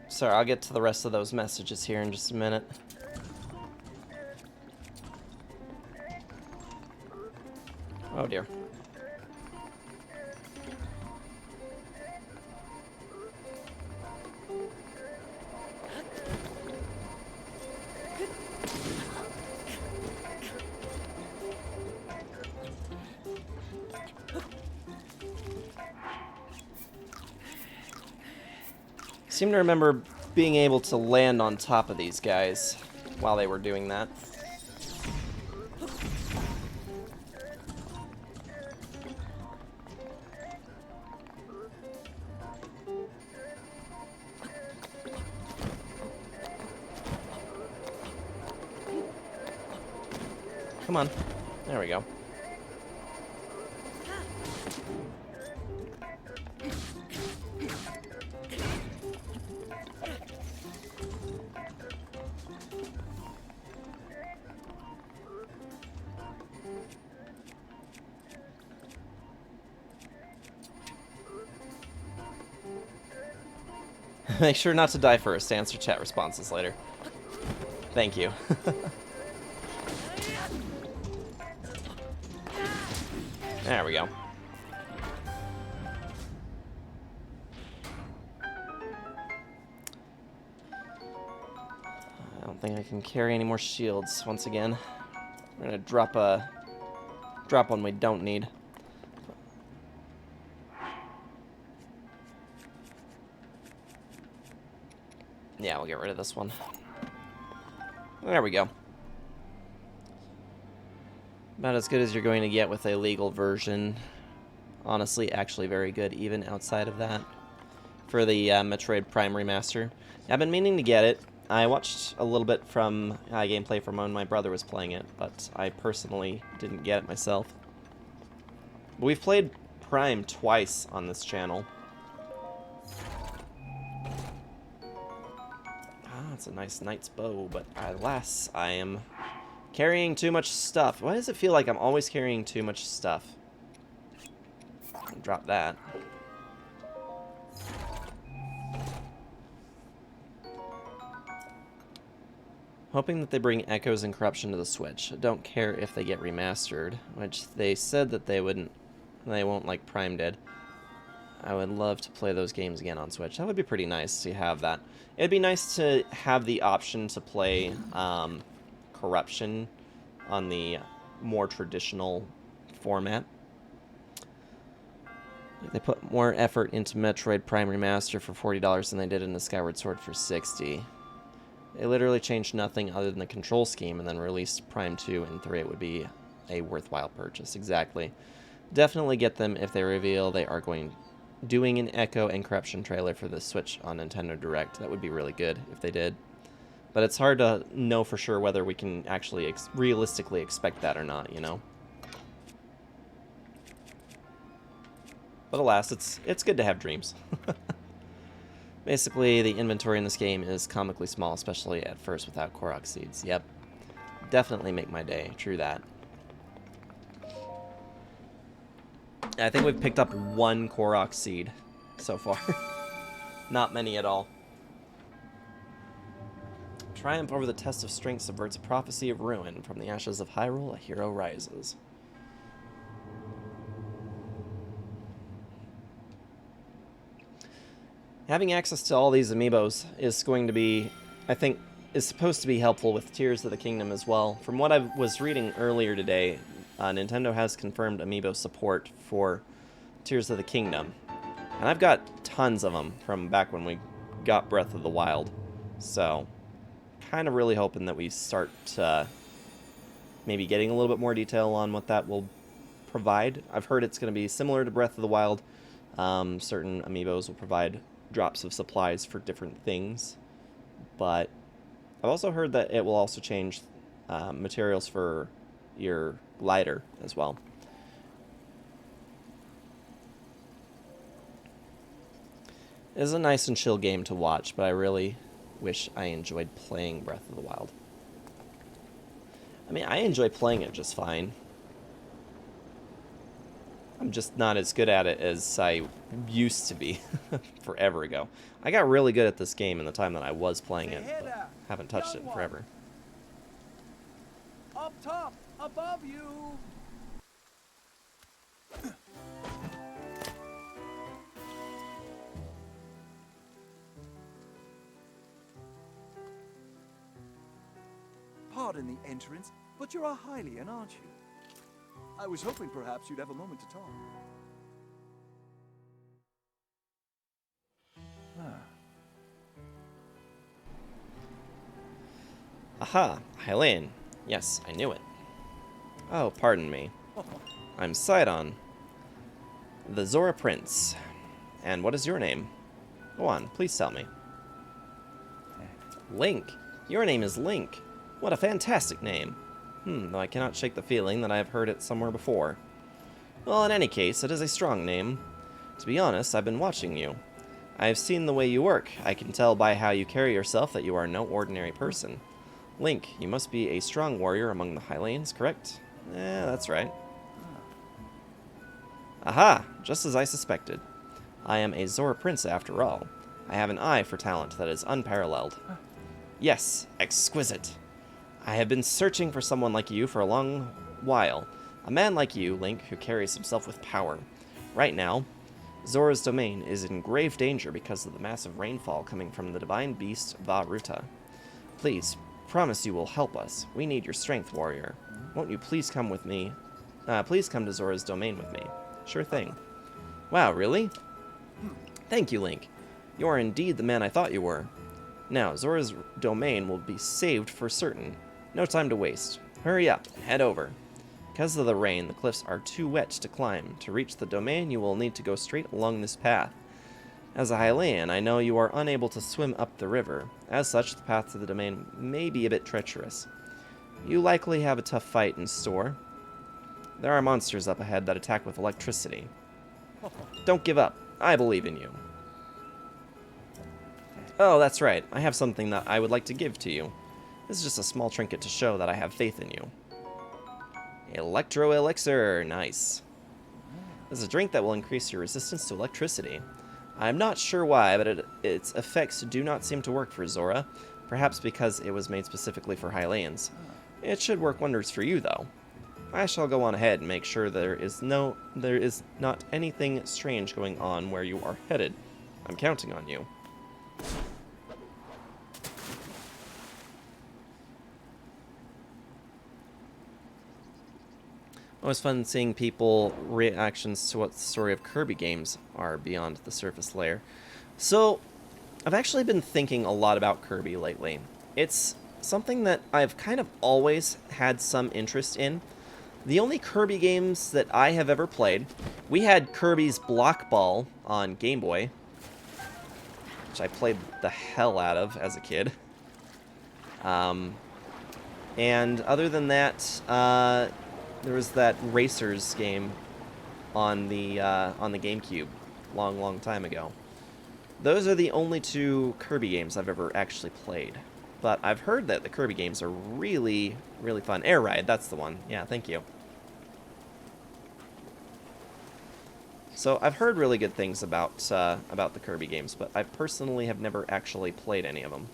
Sorry, I'll get to the rest of those messages here in just a minute. Oh dear. I seem to remember being able to land on top of these guys while they were doing that. come on. There we go. Make sure not to die first. Answer chat responses later. Thank you. There we go. I don't think I can carry any more shields once again. We're gonna drop one we don't need. Yeah, we'll get rid of this one. There we go. About as good as you're going to get with a legal version. Honestly, actually very good, even outside of that. For the Metroid Prime Remaster. I've been meaning to get it. I watched a little bit from gameplay from when my brother was playing it, but I personally didn't get it myself. But we've played Prime twice on this channel. It's a nice knight's bow, but alas, I am carrying too much stuff. Why does it feel like I'm always carrying too much stuff? Drop that. Hoping that they bring Echoes and Corruption to the Switch. I don't care if they get remastered, which they said that they wouldn't. They won't, like Prime did. I would love to play those games again on Switch. That would be pretty nice to have that. It'd be nice to have the option to play Corruption on the more traditional format. They put more effort into Metroid Prime Remaster for $40 than they did into Skyward Sword for $60. They literally changed nothing other than the control scheme and then released Prime 2 and 3. It would be a worthwhile purchase. Exactly. Definitely get them if they reveal they are doing an Echo and Corruption trailer for the Switch on Nintendo Direct. That would be really good if they did. But it's hard to know for sure whether we can actually realistically expect that or not, you know? But alas, it's good to have dreams. Basically, the inventory in this game is comically small, especially at first without Korok seeds. Yep. Definitely make my day. True that. I think we've picked up one Korok seed so far. Not many at all. Triumph over the test of strength subverts a prophecy of ruin. From the ashes of Hyrule, a hero rises. Having access to all these amiibos is going to be, I think, is supposed to be helpful with Tears of the Kingdom as well. From what I was reading earlier today, Nintendo has confirmed amiibo support for Tears of the Kingdom. And I've got tons of them from back when we got Breath of the Wild. So, kind of really hoping that we start maybe getting a little bit more detail on what that will provide. I've heard it's going to be similar to Breath of the Wild. Certain amiibos will provide drops of supplies for different things. But I've also heard that it will also change materials for your glider as well. It is a nice and chill game to watch, but I really wish I enjoyed playing Breath of the Wild. I mean, I enjoy playing it just fine. I'm just not as good at it as I used to be forever ago. I got really good at this game in the time that I was playing it, but haven't touched it in forever. Up top, above you. Pardon the entrance, but you're a Hylian, aren't you? I was hoping perhaps you'd have a moment to talk. Aha, Hylian. Yes, I knew it. Oh, pardon me. I'm Sidon, the Zora Prince. And what is your name? Go on, please tell me. Link. Your name is Link. What a fantastic name. Though I cannot shake the feeling that I have heard it somewhere before. Well, in any case, it is a strong name. To be honest, I've been watching you. I have seen the way you work. I can tell by how you carry yourself that you are no ordinary person. Link, you must be a strong warrior among the Hylians, correct? That's right. Aha! Just as I suspected. I am a Zora Prince after all. I have an eye for talent that is unparalleled. Yes, exquisite. I have been searching for someone like you for a long while. A man like you, Link, who carries himself with power. Right now, Zora's domain is in grave danger because of the massive rainfall coming from the divine beast Vah Ruta. Please, promise you will help us. We need your strength, warrior. Won't you please come with me? Please come to Zora's domain with me. Sure thing. Wow, really? Thank you, Link. You are indeed the man I thought you were. Now, Zora's domain will be saved for certain. No time to waste. Hurry up, head over. Because of the rain, the cliffs are too wet to climb. To reach the domain, you will need to go straight along this path. As a Hylian, I know you are unable to swim up the river. As such, the path to the domain may be a bit treacherous. You likely have a tough fight in store. There are monsters up ahead that attack with electricity. Don't give up. I believe in you. Oh, that's right. I have something that I would like to give to you. This is just a small trinket to show that I have faith in you. Electro Elixir. Nice. This is a drink that will increase your resistance to electricity. I'm not sure why, but its effects do not seem to work for Zora. Perhaps because it was made specifically for Hylians. It should work wonders for you, though. I shall go on ahead and make sure there is not anything strange going on where you are headed. I'm counting on you. Always fun seeing people reactions to what the story of Kirby games are beyond the surface layer. So, I've actually been thinking a lot about Kirby lately. It's something that I've kind of always had some interest in. The only Kirby games that I have ever played, we had Kirby's Block Ball on Game Boy, which I played the hell out of as a kid. And other than that, there was that Racers game on the GameCube, long time ago. Those are the only two Kirby games I've ever actually played. But I've heard that the Kirby games are really, really fun. Air Ride, that's the one. Yeah, thank you. So I've heard really good things about the Kirby games, but I personally have never actually played any of them.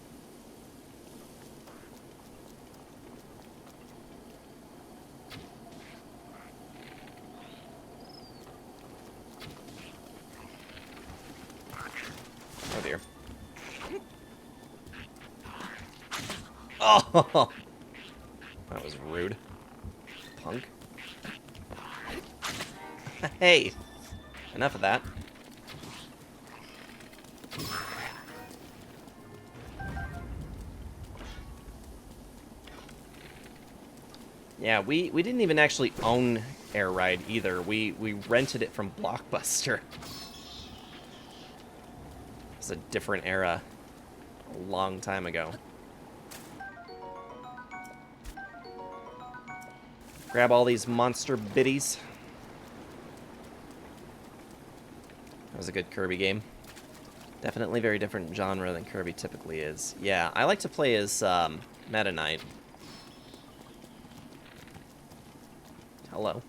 Oh dear. Oh! That was rude. Punk. Hey! Enough of that. Yeah, we didn't even actually own Air Ride either. We rented it from Blockbuster. It's a different era. A long time ago. Grab all these monster biddies. That was a good Kirby game. Definitely very different genre than Kirby typically is. Yeah, I like to play as Meta Knight. Hello.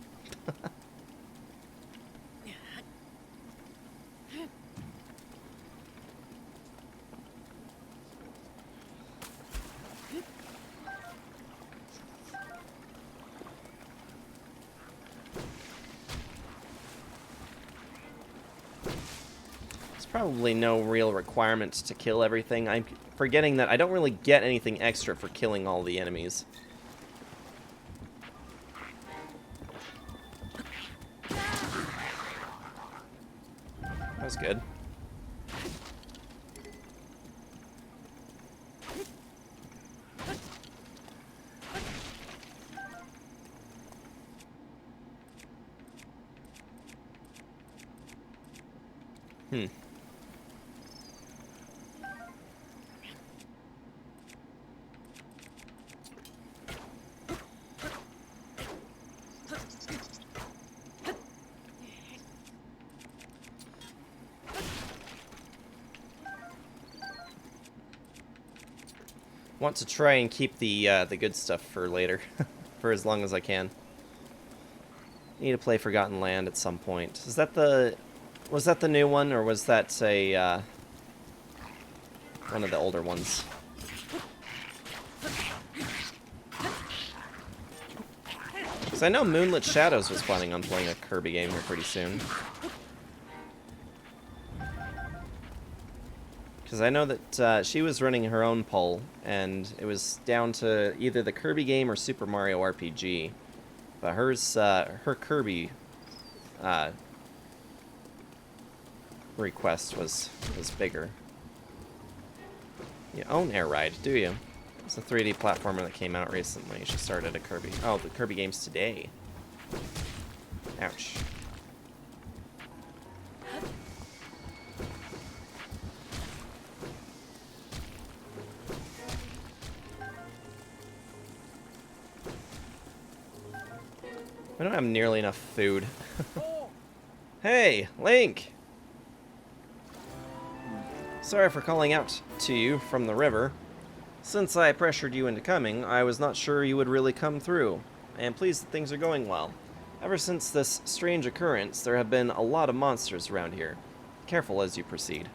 Probably no real requirement to kill everything. I'm forgetting that I don't really get anything extra for killing all the enemies. That was good. Want to try and keep the good stuff for later, for as long as I can. Need to play Forgotten Land at some point. Was that the new one, or was that a one of the older ones? Because I know Moonlit Shadows was planning on playing a Kirby game here pretty soon. Because I know that she was running her own poll, and it was down to either the Kirby game or Super Mario RPG. But hers, her Kirby request was bigger. You own Air Ride, do you? It's a 3D platformer that came out recently. She started a Kirby. Oh, the Kirby game's today. Ouch. I don't have nearly enough food. Hey, Link! Sorry for calling out to you from the river. Since I pressured you into coming, I was not sure you would really come through. I am pleased that things are going well. Ever since this strange occurrence, there have been a lot of monsters around here. Careful as you proceed.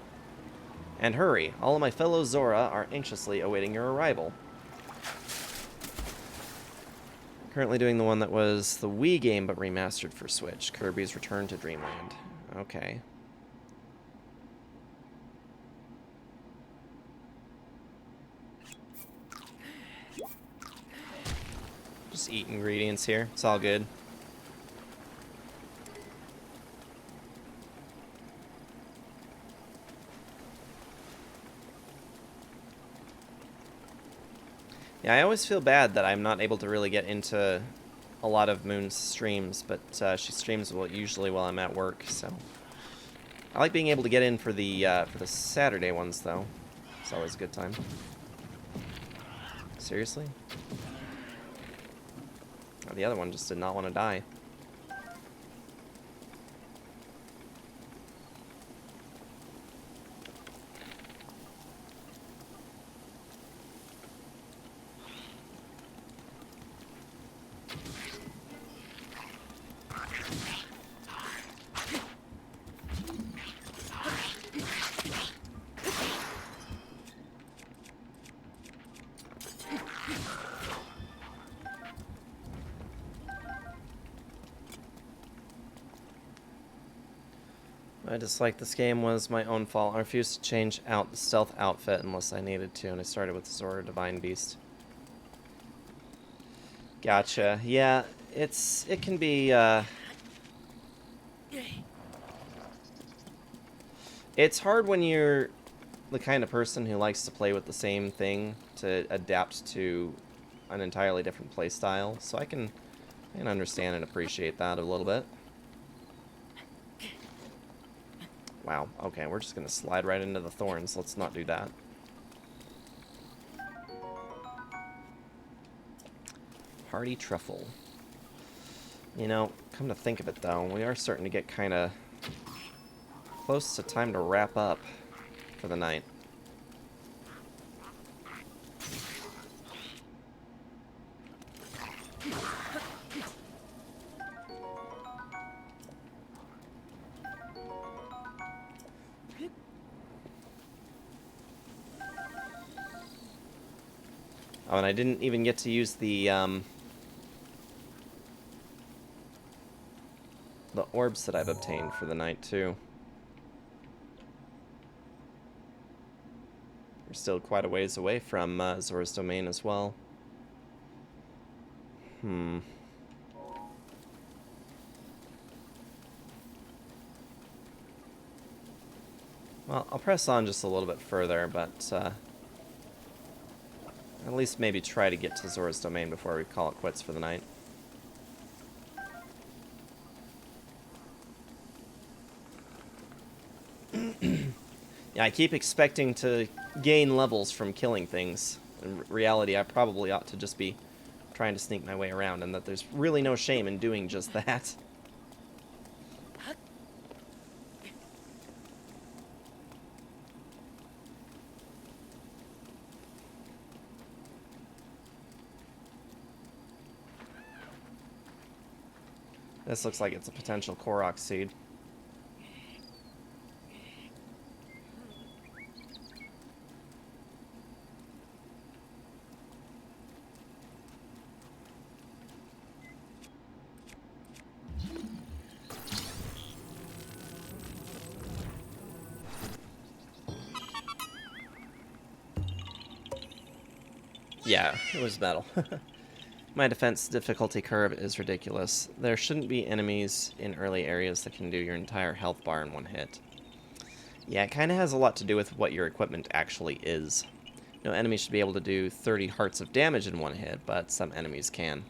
And hurry, all of my fellow Zora are anxiously awaiting your arrival. Currently doing the one that was the Wii game, but remastered for Switch. Kirby's Return to Dreamland. Okay. Just eat ingredients here. It's all good. Yeah, I always feel bad that I'm not able to really get into a lot of Moon's streams, but she streams usually while I'm at work, so I like being able to get in for the Saturday ones, though. It's always a good time. Seriously? Oh, the other one just did not want to die. I dislike this game was my own fault. I refused to change out the stealth outfit unless I needed to, and I started with Zora Divine Beast. Gotcha. Yeah, it can be, it's hard when you're the kind of person who likes to play with the same thing to adapt to an entirely different play style, so I can understand and appreciate that a little bit. Wow, okay, we're just gonna slide right into the thorns. Let's not do that. Hardy truffle. You know, come to think of it though, we are starting to get kind of close to time to wrap up for the night. Oh, and I didn't even get to use the orbs that I've obtained for the night, too. We're still quite a ways away from Zora's Domain as well. Well, I'll press on just a little bit further, but at least maybe try to get to Zora's Domain before we call it quits for the night. Yeah, I keep expecting to gain levels from killing things. In reality, I probably ought to just be trying to sneak my way around, and that there's really no shame in doing just that. This looks like it's a potential Korok seed. Yeah, it was metal. My defense difficulty curve is ridiculous. There shouldn't be enemies in early areas that can do your entire health bar in one hit. Yeah, it kind of has a lot to do with what your equipment actually is. No enemy should be able to do 30 hearts of damage in one hit, but some enemies can.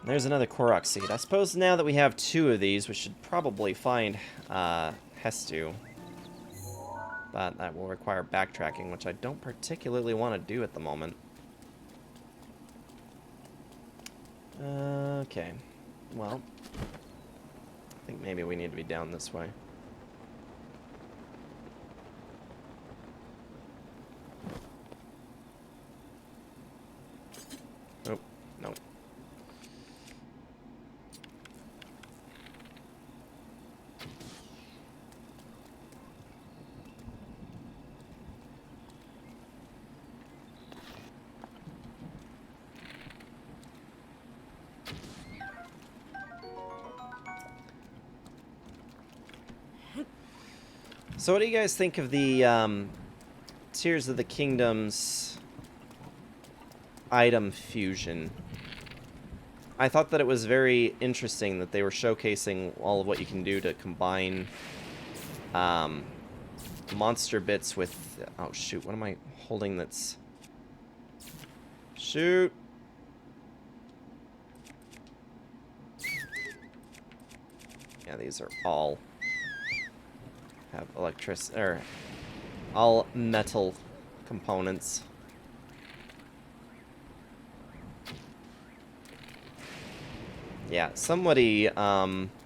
There's another Korok seed. I suppose now that we have 2 of these, we should probably find Hestu. But that will require backtracking, which I don't particularly want to do at the moment. Okay. Well, I think maybe we need to be down this way. Oh, no. So what do you guys think of the Tears of the Kingdom's item fusion? I thought that it was very interesting that they were showcasing all of what you can do to combine monster bits with... Oh, shoot. What am I holding that's... Shoot! Yeah, these are all... have electricity... or all metal components. Yeah, somebody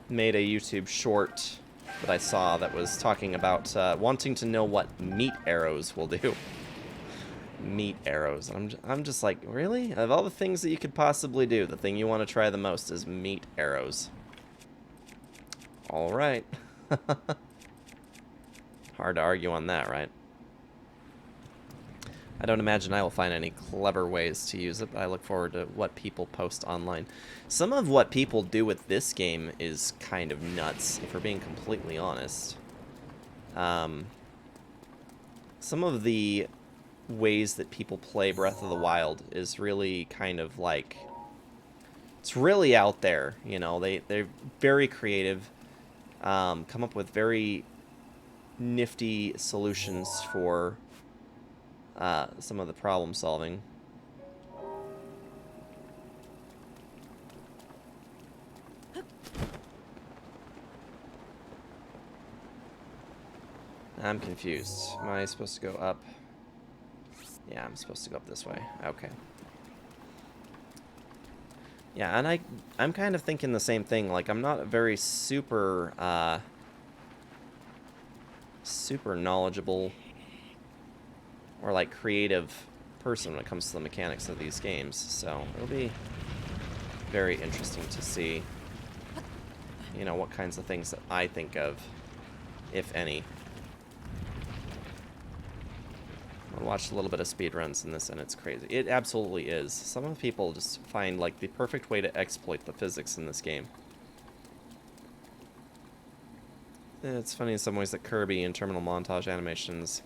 made a YouTube short that I saw that was talking about wanting to know what meat arrows will do. Meat arrows. I'm just like, really? Of all the things that you could possibly do, the thing you want to try the most is meat arrows. All right. Hard to argue on that, right? I don't imagine I will find any clever ways to use it, but I look forward to what people post online. Some of what people do with this game is kind of nuts, if we're being completely honest. Some of the ways that people play Breath of the Wild is really kind of like... It's really out there, you know. They're very creative, come up with very nifty solutions for... some of the problem solving. I'm confused. Am I supposed to go up? Yeah, I'm supposed to go up this way. Okay. Yeah, and I'm kind of thinking the same thing. Like, I'm not a very super knowledgeable or like creative person when it comes to the mechanics of these games, so it'll be very interesting to see, you know, what kinds of things that I think of, if any. I watched a little bit of speedruns in this, and it's crazy. It absolutely is. Some of the people just find like the perfect way to exploit the physics in this game. It's funny in some ways that Kirby in terminal montage animations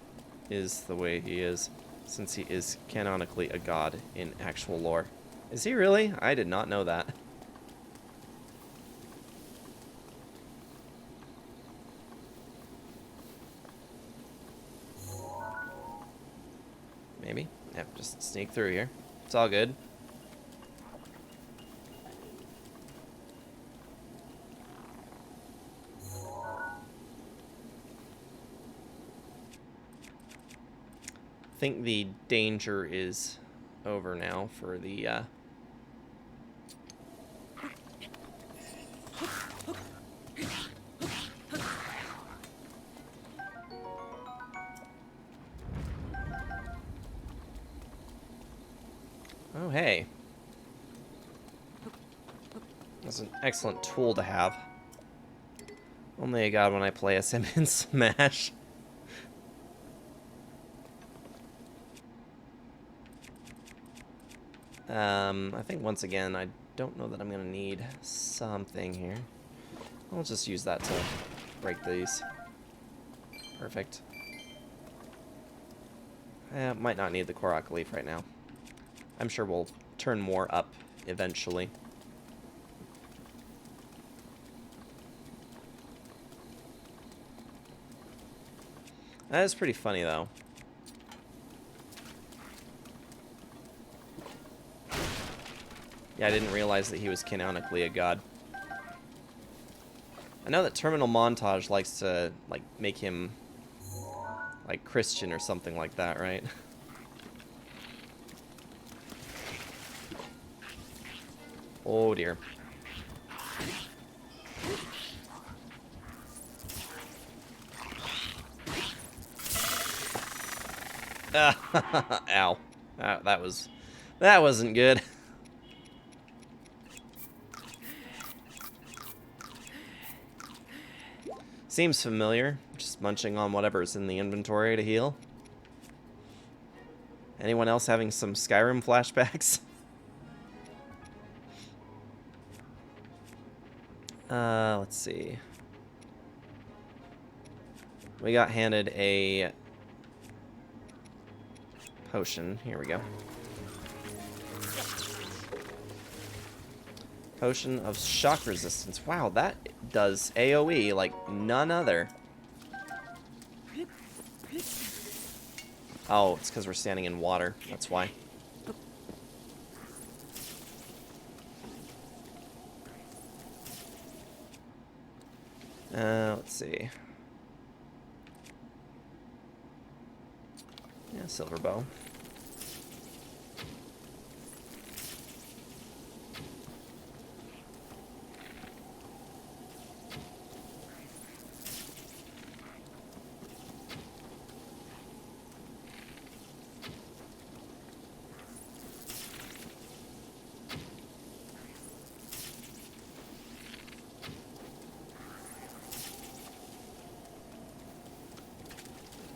is the way he is, since he is canonically a god in actual lore. Is he really? I did not know that. Maybe. Yep, just sneak through here. It's all good. I think the danger is over now for the Oh, hey. That's an excellent tool to have. Only a god when I play as him in Smash. I think once again, I don't know that I'm gonna need something here. I'll just use that to break these. Perfect. Might not need the Korok leaf right now. I'm sure we'll turn more up eventually. That is pretty funny, though. Yeah, I didn't realize that he was canonically a god. I know that Terminal Montage likes to, like, make him, like, Christian or something like that, right? Oh, dear. Ow. That wasn't good. Seems familiar. Just munching on whatever's in the inventory to heal. Anyone else having some Skyrim flashbacks? Let's see. We got handed a potion. Here we go. Potion of shock resistance. Wow, that does AoE like none other. Oh, it's because we're standing in water. That's why. Let's see. Yeah, silver bow.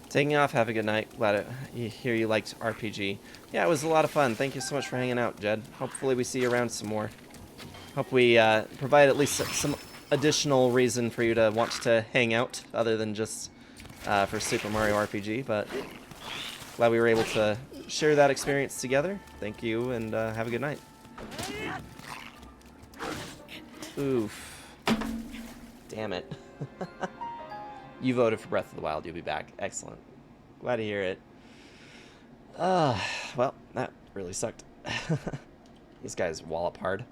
Taking off, have a good night. Glad to hear you liked RPG. Yeah, it was a lot of fun. Thank you so much for hanging out, Jed. Hopefully we see you around some more. Hope we provide at least some additional reason for you to want to hang out, other than just for Super Mario RPG, but glad we were able to share that experience together. Thank you, and have a good night. Oof. Damn it. You voted for Breath of the Wild. You'll be back. Excellent. Glad to hear it. Well, that really sucked. These guys wallop hard.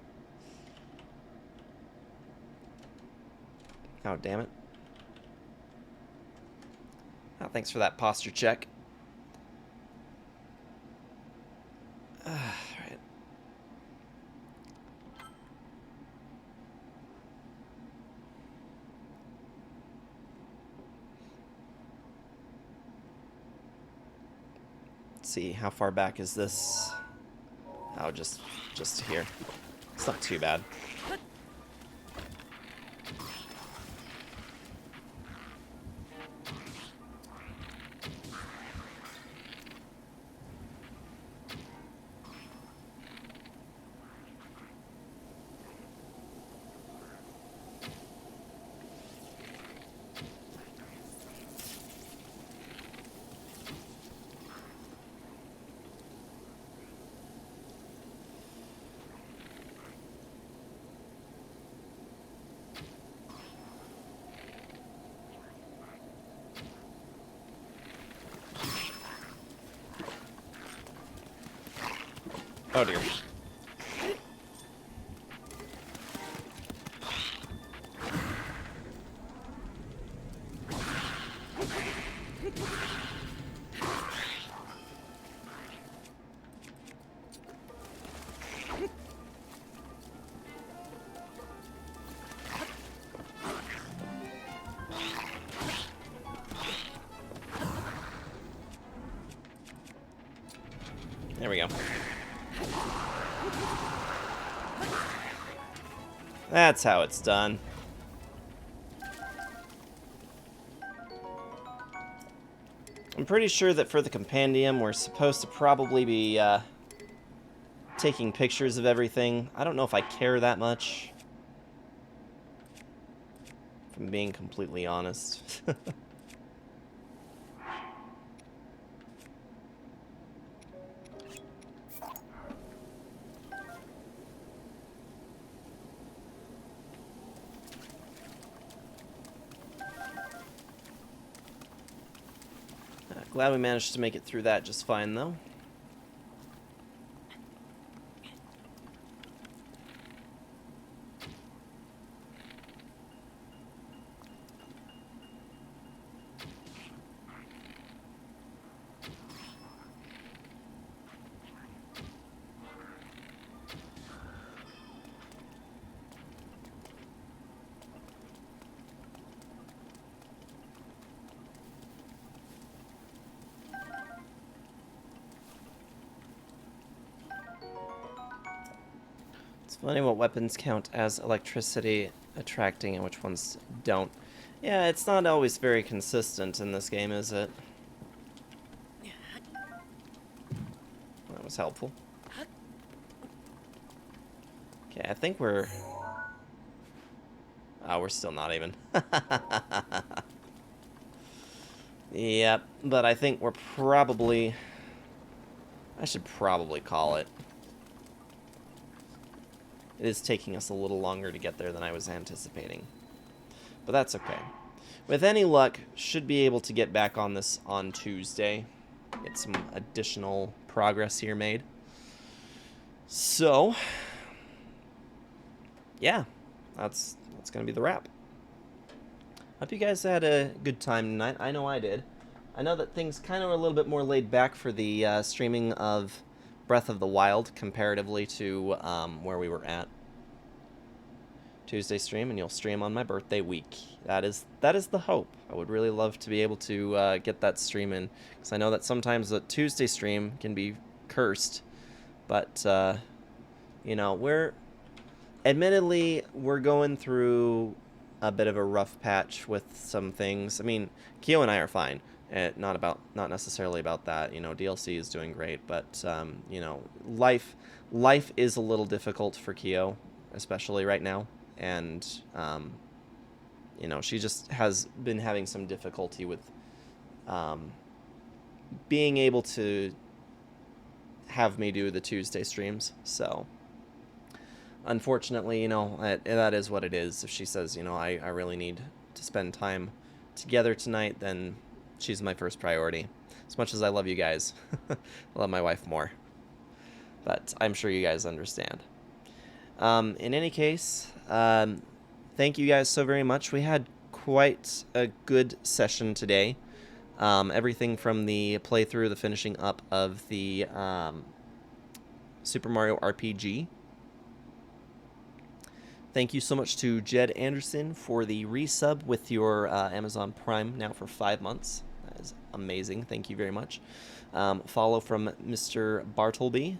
Oh, damn it. Oh, thanks for that posture check. Alright. See, how far back is this? Oh, just here. It's not too bad. Oh dear. There we go. That's how it's done. I'm pretty sure that for the compendium, we're supposed to probably be taking pictures of everything. I don't know if I care that much, if I'm being completely honest. Glad we managed to make it through that just fine, though. It's funny what weapons count as electricity attracting and which ones don't. Yeah, it's not always very consistent in this game, is it? That was helpful. Okay, I think we're... Oh, we're still not even. Yep, but I think we're probably... I should probably call it. It is taking us a little longer to get there than I was anticipating. But that's okay. With any luck, should be able to get back on this on Tuesday. Get some additional progress here made. So, yeah, that's going to be the wrap. Hope you guys had a good time tonight. I know I did. I know that things kind of were a little bit more laid back for the streaming of Breath of the Wild comparatively to where we were at. Tuesday stream, and you'll stream on my birthday week. That is the hope. I would really love to be able to get that stream in, because I know that sometimes the Tuesday stream can be cursed, but you know, we're going through a bit of a rough patch with some things. I mean, Kyo and I are fine. Not necessarily about that. You know, DLC is doing great, but you know, life is a little difficult for Kyo, especially right now. And, you know, she just has been having some difficulty with being able to have me do the Tuesday streams. So, unfortunately, you know, that is what it is. If she says, you know, I really need to spend time together tonight, then she's my first priority. As much as I love you guys, I love my wife more. But I'm sure you guys understand. In any case, thank you guys so very much. We had quite a good session today. Everything from the playthrough, the finishing up of the Super Mario RPG. Thank you so much to Jed Anderson for the resub with your Amazon Prime now for 5 months. That is amazing. Thank you very much. Follow from Mr. Bartleby.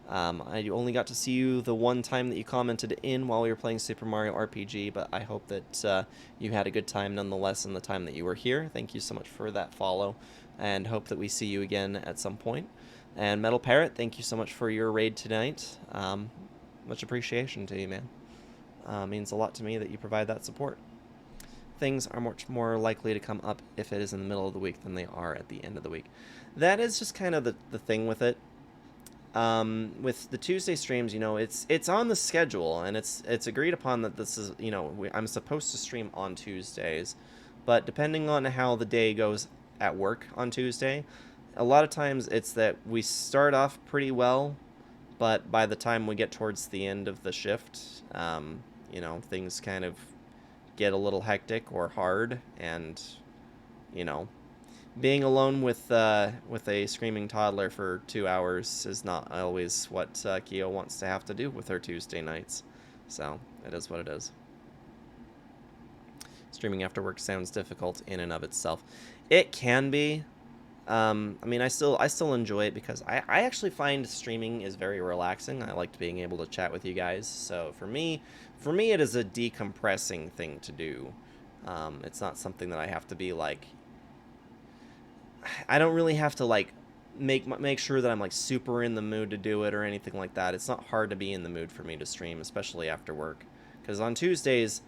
I only got to see you the one time that you commented in while we were playing Super Mario RPG, but I hope that you had a good time nonetheless in the time that you were here. Thank you so much for that follow, and hope that we see you again at some point. And Metal Parrot, thank you so much for your raid tonight. Much appreciation to you, man. Means a lot to me that you provide that support. Things are much more likely to come up if it is in the middle of the week than they are at the end of the week. That is just kind of the thing with it. With the Tuesday streams, you know, it's on the schedule, and it's agreed upon that this is, you know, I'm supposed to stream on Tuesdays, but depending on how the day goes at work on Tuesday, a lot of times it's that we start off pretty well, but by the time we get towards the end of the shift, you know, things kind of get a little hectic or hard, and, you know, being alone with a screaming toddler for 2 hours is not always what Kyo wants to have to do with her Tuesday nights. So, it is what it is. Streaming after work sounds difficult in and of itself. It can be. I mean, I still enjoy it because I actually find streaming is very relaxing. I liked being able to chat with you guys. So for me, it is a decompressing thing to do. It's not something that I have to be like. I don't really have to like make sure that I'm like super in the mood to do it or anything like that. It's not hard to be in the mood for me to stream, especially after work. Because on Tuesdays,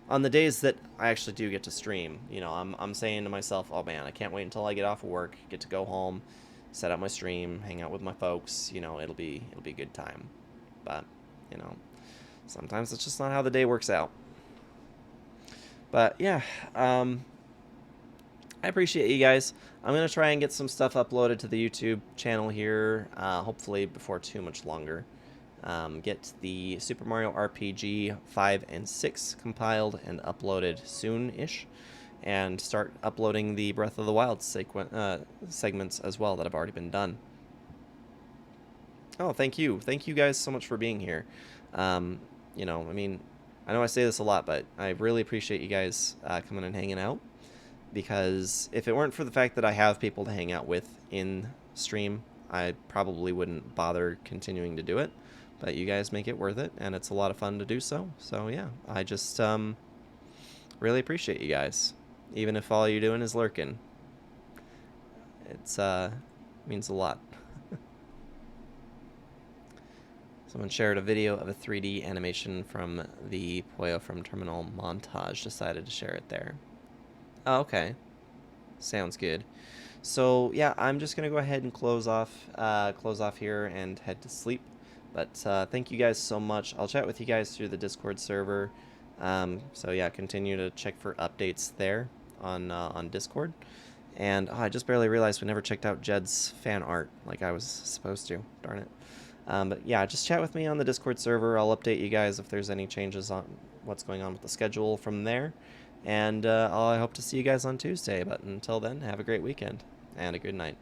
on the days that I actually do get to stream, you know, I'm saying to myself, oh man, I can't wait until I get off of work, get to go home, set up my stream, hang out with my folks. You know, it'll be a good time. But you know, sometimes it's just not how the day works out. But yeah, I appreciate you guys. I'm going to try and get some stuff uploaded to the YouTube channel here, hopefully before too much longer. Get the Super Mario RPG 5 and 6 compiled and uploaded soon-ish, and start uploading the Breath of the Wild segments as well that have already been done. Oh, thank you. Thank you guys so much for being here. You know, I mean, I know I say this a lot, but I really appreciate you guys coming and hanging out. Because if it weren't for the fact that I have people to hang out with in stream, I probably wouldn't bother continuing to do it. But you guys make it worth it, and it's a lot of fun to do so. So yeah, I just really appreciate you guys, even if all you're doing is lurking. It's means a lot. Someone shared a video of a 3D animation from the Poyo from Terminal montage. Decided to share it there. Oh, okay. Sounds good. So yeah, I'm just gonna go ahead and close off here and head to sleep. But thank you guys so much. I'll chat with you guys through the Discord server. So yeah, continue to check for updates there on Discord. And I just barely realized we never checked out Jed's fan art like I was supposed to. Darn it. But yeah, just chat with me on the Discord server. I'll update you guys if there's any changes on what's going on with the schedule from there. And I hope to see you guys on Tuesday. But until then, have a great weekend and a good night.